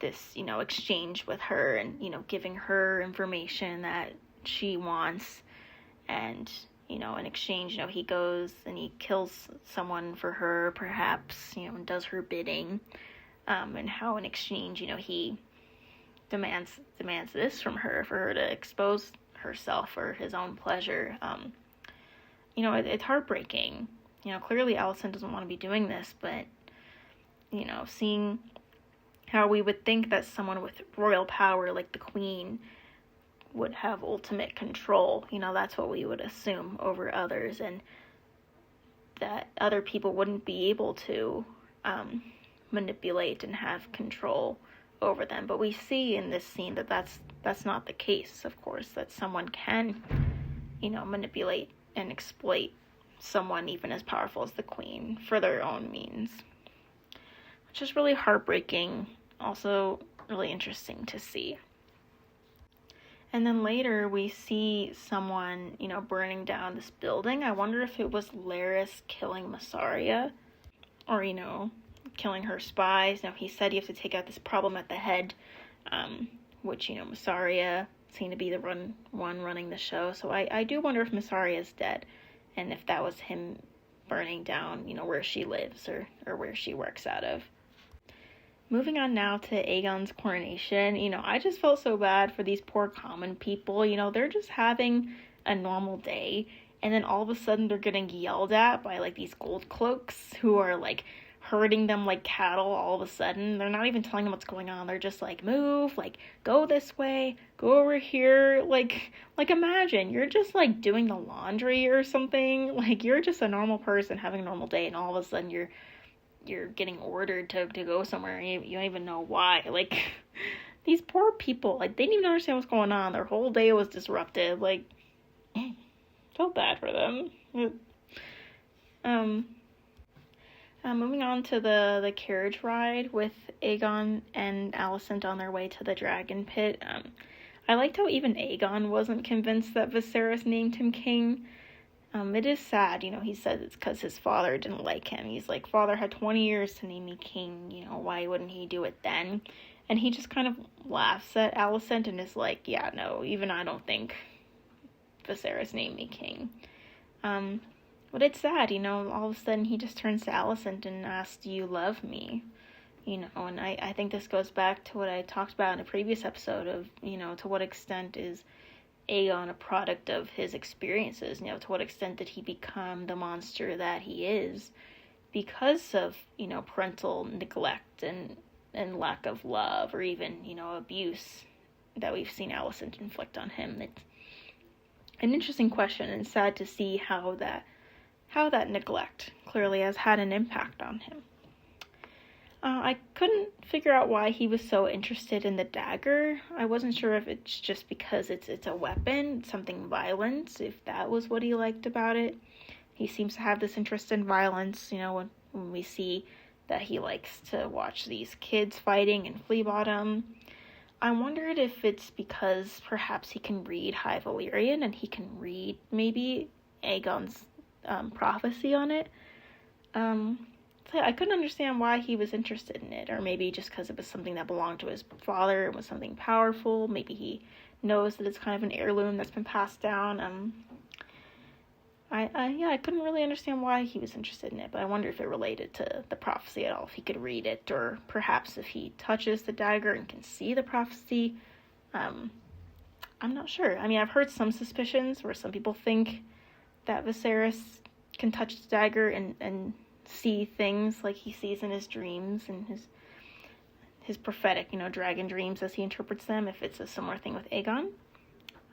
exchange with her and, giving her information that she wants, and, in exchange, he goes and he kills someone for her, perhaps, and does her bidding, and how in exchange, he demands this from her, for her to expose herself for his own pleasure. It's heartbreaking. Clearly Alicent doesn't want to be doing this, but, seeing how we would think that someone with royal power like the queen would have ultimate control. That's what we would assume over others, and that other people wouldn't be able to manipulate and have control over them. But we see in this scene that that's not the case, of course, that someone can, manipulate and exploit someone even as powerful as the queen for their own means. Which is really heartbreaking, also really interesting to see. And then later we see someone, burning down this building. I wonder if it was Larys killing Mysaria, or, killing her spies. Now, he said you have to take out this problem at the head, which, Mysaria seemed to be the one running the show. So I do wonder if Mysaria is dead, and if that was him burning down, where she lives or where she works out of. Moving on now to Aegon's coronation, I just felt so bad for these poor common people. They're just having a normal day, and then all of a sudden they're getting yelled at by, like, these gold cloaks who are, like, herding them like cattle all of a sudden. They're not even telling them what's going on. They're just like, move, like, go this way, go over here. Like imagine, you're just, like, doing the laundry or something. Like, you're just a normal person having a normal day, and all of a sudden you're you're getting ordered to go somewhere and you don't even know why. Like, these poor people, like, they didn't even understand what's going on. Their whole day was disrupted. Like, felt bad for them. Moving on to the carriage ride with Aegon and Alicent on their way to the dragon pit. I liked how even Aegon wasn't convinced that Viserys named him king. It is sad, he said it's because his father didn't like him. He's like, father had 20 years to name me king, why wouldn't he do it then? And he just kind of laughs at Alicent and is like, yeah, no, even I don't think Viserys named me king. But it's sad, all of a sudden he just turns to Alicent and asks, do you love me? And I think this goes back to what I talked about in a previous episode of, to what extent is Aegon a product of his experiences? To what extent did he become the monster that he is because of, parental neglect and lack of love, or even, abuse that we've seen Alicent inflict on him? It's an interesting question, and sad to see how that neglect clearly has had an impact on him. I couldn't figure out why he was so interested in the dagger. I wasn't sure if it's just because it's a weapon, something violent, if that was what he liked about it. He seems to have this interest in violence, when we see that he likes to watch these kids fighting in Flea Bottom. I wondered if it's because perhaps he can read High Valyrian and he can read maybe Aegon's prophecy on it. So I couldn't understand why he was interested in it, or maybe just because it was something that belonged to his father and was something powerful. Maybe he knows that it's kind of an heirloom that's been passed down. I couldn't really understand why he was interested in it, but I wonder if it related to the prophecy at all, if he could read it, or perhaps if he touches the dagger and can see the prophecy. I'm not sure. I mean, I've heard some suspicions where some people think that Viserys can touch the dagger and see things like he sees in his dreams and his prophetic, dragon dreams as he interprets them, if it's a similar thing with Aegon.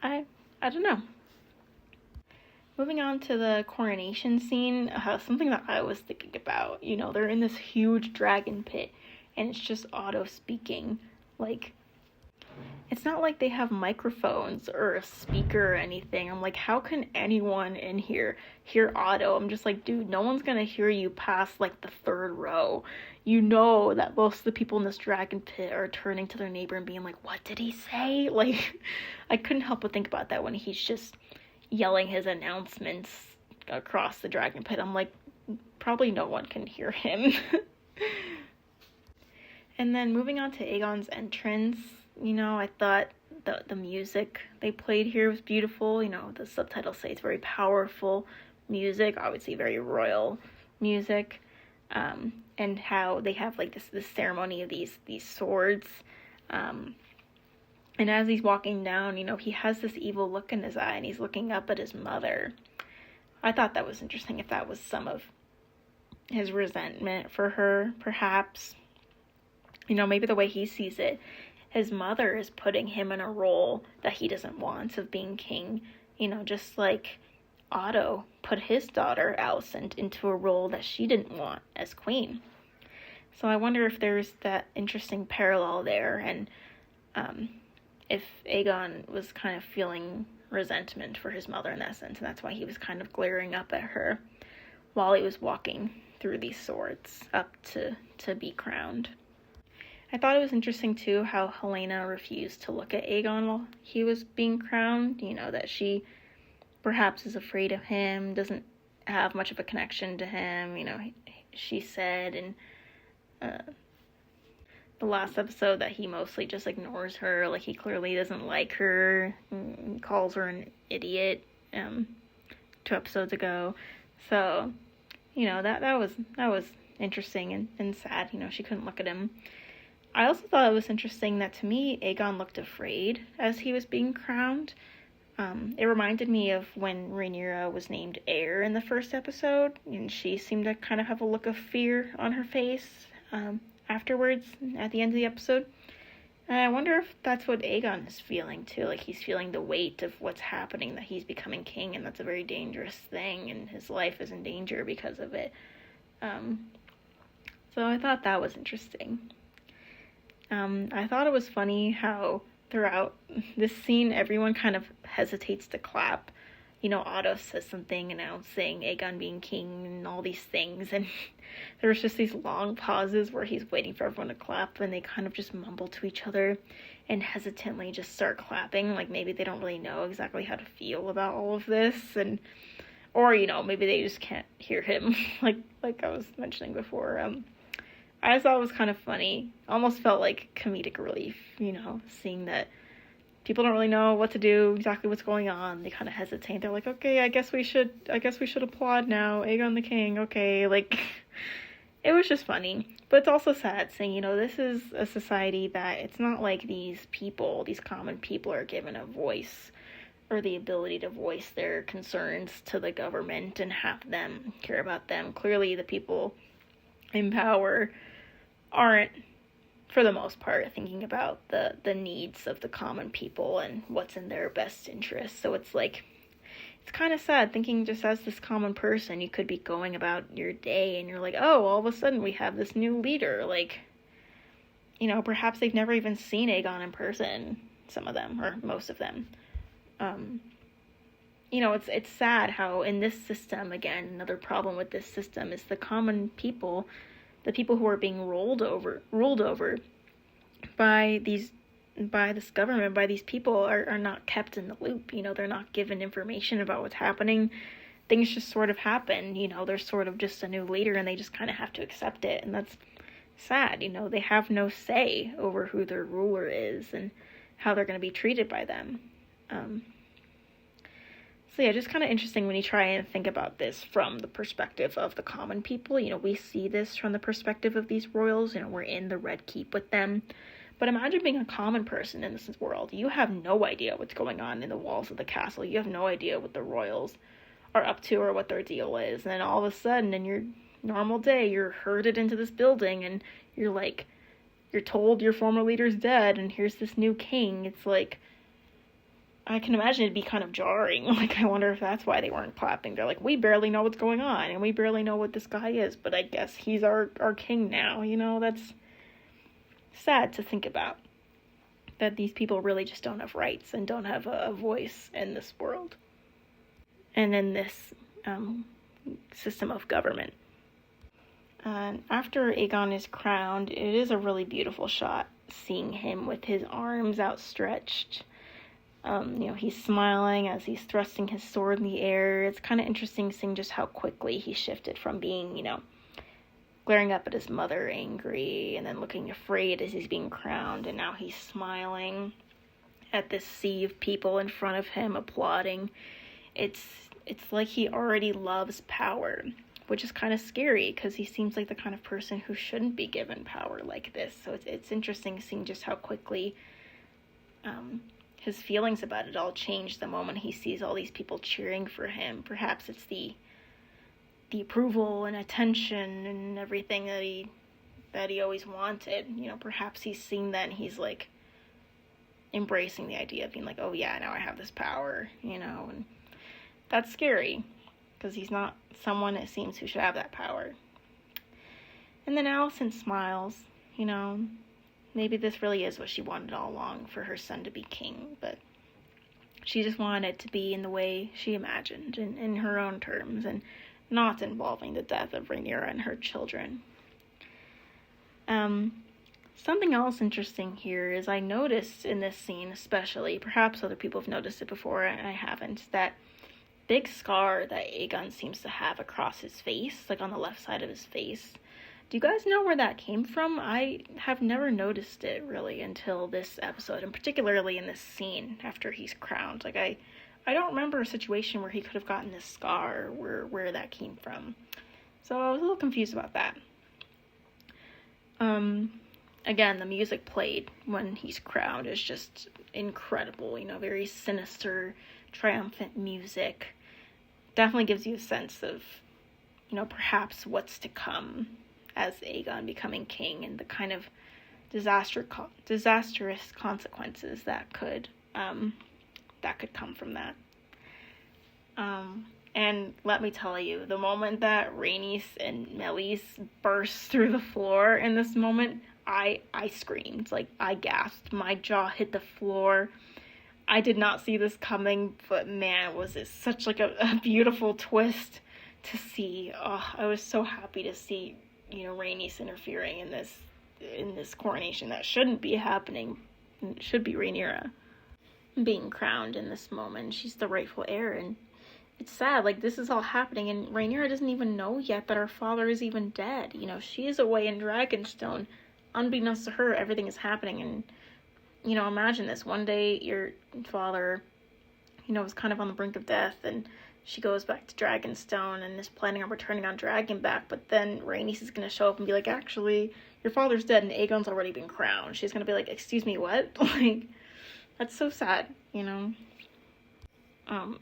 I don't know. Moving on to the coronation scene, something that I was thinking about, they're in this huge dragon pit and it's just Otto speaking. Like, it's not like they have microphones or a speaker or anything. I'm like, how can anyone in here hear Otto? I'm just like, dude, no one's gonna hear you past like the third row. That most of the people in this dragon pit are turning to their neighbor and being like, what did he say? Like, I couldn't help but think about that when he's just yelling his announcements across the dragon pit. I'm like, probably no one can hear him. And then moving on to Aegon's entrance, I thought the music they played here was beautiful. The subtitles say it's very powerful music, obviously very royal music, and how they have like this ceremony of these swords, and as he's walking down, he has this evil look in his eye and he's looking up at his mother. I thought that was interesting, if that was some of his resentment for her, perhaps. Maybe the way he sees it, his mother is putting him in a role that he doesn't want of being king, just like Otto put his daughter Alicent into a role that she didn't want as queen. So I wonder if there's that interesting parallel there, and if Aegon was kind of feeling resentment for his mother in that sense, and that's why he was kind of glaring up at her while he was walking through these swords up to be crowned. I thought it was interesting, too, how Helaena refused to look at Aegon while he was being crowned. That she perhaps is afraid of him, doesn't have much of a connection to him. She said in the last episode that he mostly just ignores her. Like, he clearly doesn't like her, calls her an idiot 2 episodes ago. So, that was interesting and sad. She couldn't look at him. I also thought it was interesting that, to me, Aegon looked afraid as he was being crowned. It reminded me of when Rhaenyra was named heir in the first episode, and she seemed to kind of have a look of fear on her face afterwards, at the end of the episode. And I wonder if that's what Aegon is feeling, too. Like, he's feeling the weight of what's happening, that he's becoming king, and that's a very dangerous thing, and his life is in danger because of it. So I thought that was interesting. I thought it was funny how throughout this scene, everyone kind of hesitates to clap. Otto says something announcing Aegon being king and all these things, and there's just these long pauses where he's waiting for everyone to clap, and they kind of just mumble to each other and hesitantly just start clapping, like maybe they don't really know exactly how to feel about all of this, or maybe they just can't hear him, like I was mentioning before. I just thought it was kind of funny. Almost felt like comedic relief, seeing that people don't really know what to do, exactly what's going on. They kind of hesitate. They're like, okay, I guess we should applaud now. Aegon the king, okay. Like, it was just funny. But it's also sad saying, this is a society that it's not like these common people are given a voice or the ability to voice their concerns to the government and have them care about them. Clearly, the people in power aren't, for the most part, thinking about the needs of the common people and what's in their best interest. So it's like, it's kind of sad thinking just as this common person, you could be going about your day and you're like, oh, all of a sudden we have this new leader. Like, perhaps they've never even seen Aegon in person, some of them, or most of them. It's sad how in this system, again, another problem with this system is the common people, the people who are being ruled over by this government, by these people, are not kept in the loop. They're not given information about what's happening. Things just sort of happen. They're sort of just a new leader and they just kind of have to accept it. And that's sad. They have no say over who their ruler is and how they're going to be treated by them. So yeah, just kind of interesting when you try and think about this from the perspective of the common people. We see this from the perspective of these royals. We're in the Red Keep with them. But imagine being a common person in this world. You have no idea what's going on in the walls of the castle. You have no idea what the royals are up to or what their deal is. And then all of a sudden, in your normal day, you're herded into this building and you're told your former leader's dead and here's this new king. It's like, I can imagine it'd be kind of jarring. Like, I wonder if that's why they weren't clapping. They're like, we barely know what's going on, and we barely know what this guy is, but I guess he's our king now. That's sad to think about. That these people really just don't have rights and don't have a voice in this world. And in this system of government. After Aegon is crowned, it is a really beautiful shot, seeing him with his arms outstretched. He's smiling as he's thrusting his sword in the air. It's kind of interesting seeing just how quickly he shifted from being, glaring up at his mother angry and then looking afraid as he's being crowned. And now he's smiling at this sea of people in front of him applauding. It's like he already loves power, which is kind of scary because he seems like the kind of person who shouldn't be given power like this. So it's interesting seeing just how quickly his feelings about it all change the moment he sees all these people cheering for him. Perhaps it's the approval and attention and everything that he always wanted. Perhaps he's seen that and he's like embracing the idea of being like, oh yeah, now I have this power, and that's scary because he's not someone, it seems, who should have that power. And then Alicent smiles, maybe this really is what she wanted all along, for her son to be king, but she just wanted it to be in the way she imagined, in her own terms, and not involving the death of Rhaenyra and her children. Something else interesting here is I noticed in this scene especially, perhaps other people have noticed it before and I haven't, that big scar that Aegon seems to have across his face, like on the left side of his face. Do you guys know where that came from? I have never noticed it really until this episode, and particularly in this scene after he's crowned. Like I don't remember a situation where he could have gotten this scar, where that came from. So I was a little confused about that. Again, the music played when he's crowned is just incredible, very sinister, triumphant music. Definitely gives you a sense of, perhaps what's to come as Aegon becoming king and the kind of disastrous consequences that could come from that. And let me tell you, the moment that Rhaenys and Meleys burst through the floor in this moment, I screamed. Like, I gasped. My jaw hit the floor. I did not see this coming, but man, was it such like a beautiful twist to see. Oh, I was so happy to see, Rhaenys interfering in this coronation that shouldn't be happening. It should be Rhaenyra being crowned in this moment. She's the rightful heir, and it's sad, like, this is all happening, and Rhaenyra doesn't even know yet that her father is even dead. She is away in Dragonstone. Unbeknownst to her, everything is happening, and, imagine this. One day, your father, was kind of on the brink of death, and she goes back to Dragonstone and is planning on returning on Dragonback, but then Rhaenys is going to show up and be like, actually, your father's dead, and Aegon's already been crowned. She's going to be like, excuse me, what? Like, that's so sad,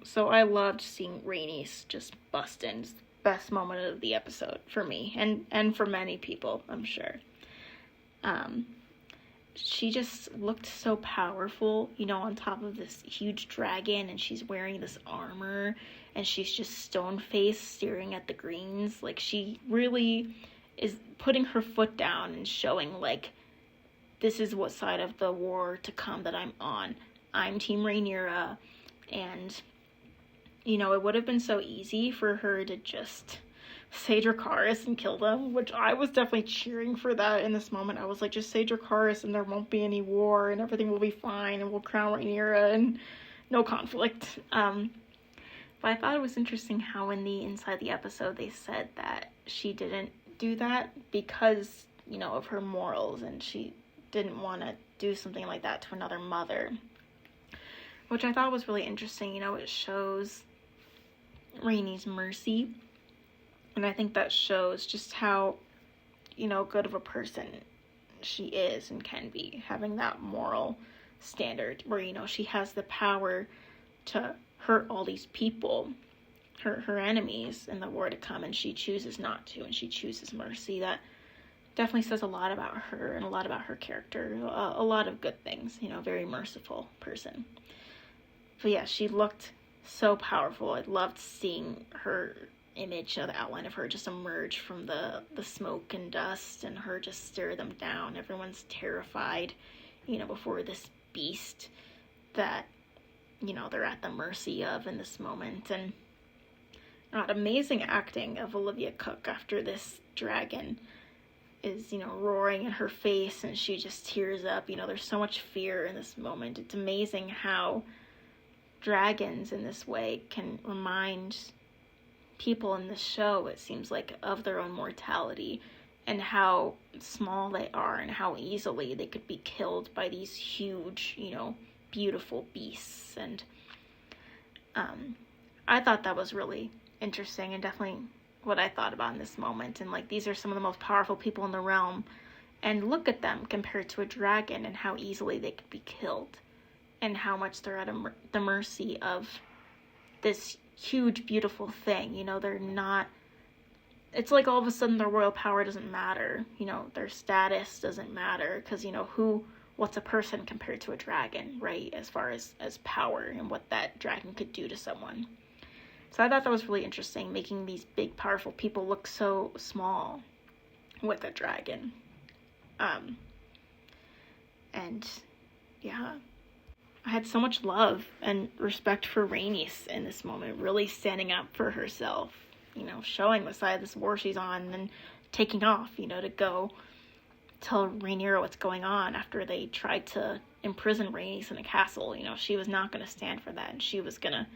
So I loved seeing Rhaenys just bust in. It's the best moment of the episode for me, and for many people, I'm sure. She just looked so powerful, on top of this huge dragon, and she's wearing this armor, and she's just stone-faced, staring at the greens. Like, she really is putting her foot down and showing, like, this is what side of the war to come that I'm on. I'm Team Rhaenyra, and, it would have been so easy for her to just say Dracarys and kill them, which I was definitely cheering for that in this moment. I was like, just say Dracarys and there won't be any war and everything will be fine and we'll crown Rhaenyra and no conflict. But I thought it was interesting how inside the episode they said that she didn't do that because, of her morals, and she didn't want to do something like that to another mother, which I thought was really interesting. It shows Rhaenys' mercy. And I think that shows just how, good of a person she is and can be, having that moral standard where, she has the power to hurt all these people, her enemies in the war to come, and she chooses not to, and she chooses mercy. That definitely says a lot about her and a lot about her character, a lot of good things, very merciful person. But yeah, she looked so powerful. I loved seeing her image, the outline of her just emerge from the smoke and dust, and her just stare them down. Everyone's terrified, before this beast that, they're at the mercy of in this moment. And amazing acting of Olivia Cooke after this dragon is, roaring in her face, and she just tears up. There's so much fear in this moment. It's amazing how dragons in this way can remind people in this show, it seems like, of their own mortality and how small they are and how easily they could be killed by these huge, beautiful beasts. And I thought that was really interesting and definitely what I thought about in this moment. And like, these are some of the most powerful people in the realm, and look at them compared to a dragon and how easily they could be killed and how much they're at the mercy of this huge, beautiful thing. They're not, it's like all of a sudden their royal power doesn't matter, their status doesn't matter, because, what's a person compared to a dragon, right, as far as power and what that dragon could do to someone. So I thought that was really interesting, making these big, powerful people look so small with a dragon. And, yeah, I had so much love and respect for Rhaenys in this moment, really standing up for herself, showing the side of this war she's on, and taking off, to go tell Rhaenyra what's going on after they tried to imprison Rhaenys in a castle. She was not going to stand for that, and she was going to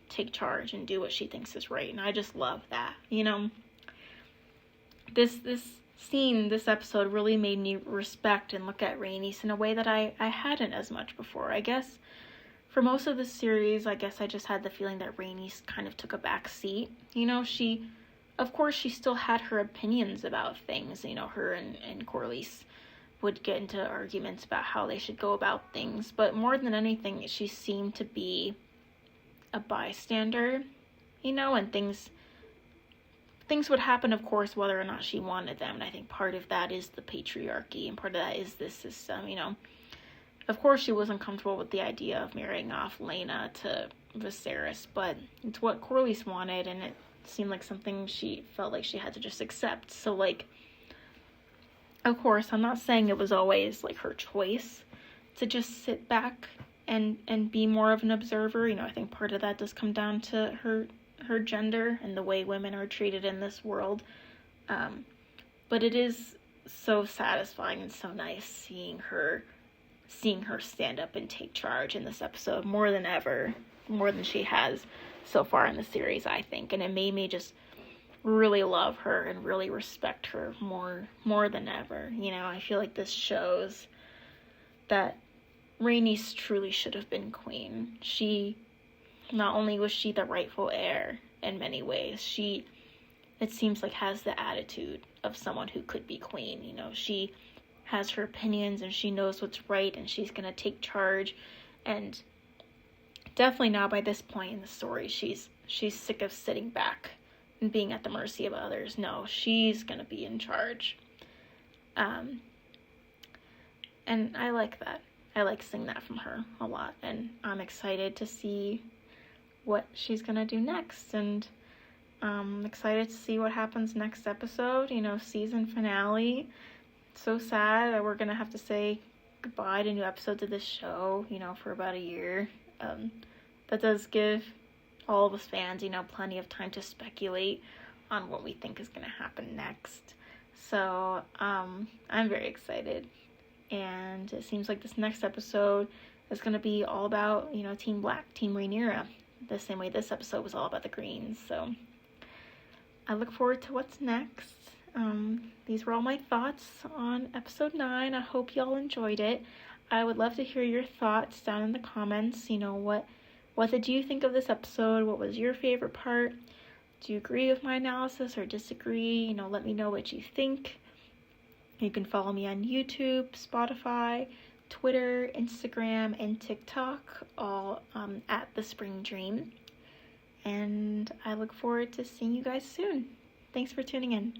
take charge and do what she thinks is right, and I just love that, This episode really made me respect and look at Rhaenys in a way that I hadn't as much before. I guess for most of the series, I just had the feeling that Rhaenys kind of took a back seat. Of course, she still had her opinions about things. Her and Corlys would get into arguments about how they should go about things. But more than anything, she seemed to be a bystander, and things would happen, of course, whether or not she wanted them. And I think part of that is the patriarchy, and part of that is this system, Of course, she wasn't comfortable with the idea of marrying off Helaena to Viserys, but it's what Corlys wanted, and it seemed like something she felt like she had to just accept. So, like, of course, I'm not saying it was always, like, her choice to just sit back and be more of an observer. You know, I think part of that does come down to her gender and the way women are treated in this world. But it is so satisfying and so nice seeing her stand up and take charge in this episode more than ever, more than she has so far in the series, I think. And it made me just really love her and really respect her more than ever. You know, I feel like this shows that Rhaenys truly should have been queen. Not only was she the rightful heir in many ways, she, it seems like, has the attitude of someone who could be queen. You know, she has her opinions and she knows what's right and she's going to take charge. And definitely now by this point in the story, she's sick of sitting back and being at the mercy of others. No, she's going to be in charge. And I like that. I like seeing that from her a lot, and I'm excited to see what she's gonna do next, and I'm excited to see what happens next episode, you know, season finale. It's so sad that we're gonna have to say goodbye to new episodes of this show, you know, for about a year. That does give all of us fans, you know, plenty of time to speculate on what we think is gonna happen next. So, I'm very excited. And it seems like this next episode is going to be all about, you know, Team Black, Team Rhaenyra, the same way this episode was all about the Greens. So I look forward to what's next. These were all my thoughts on episode 9. I hope y'all enjoyed it. I would love to hear your thoughts down in the comments. You know, what did you think of this episode? What was your favorite part? Do you agree with my analysis or disagree? You know, let me know what you think. You can follow me on YouTube, Spotify, Twitter, Instagram, and TikTok, all at The Spring Dream. And I look forward to seeing you guys soon. Thanks for tuning in.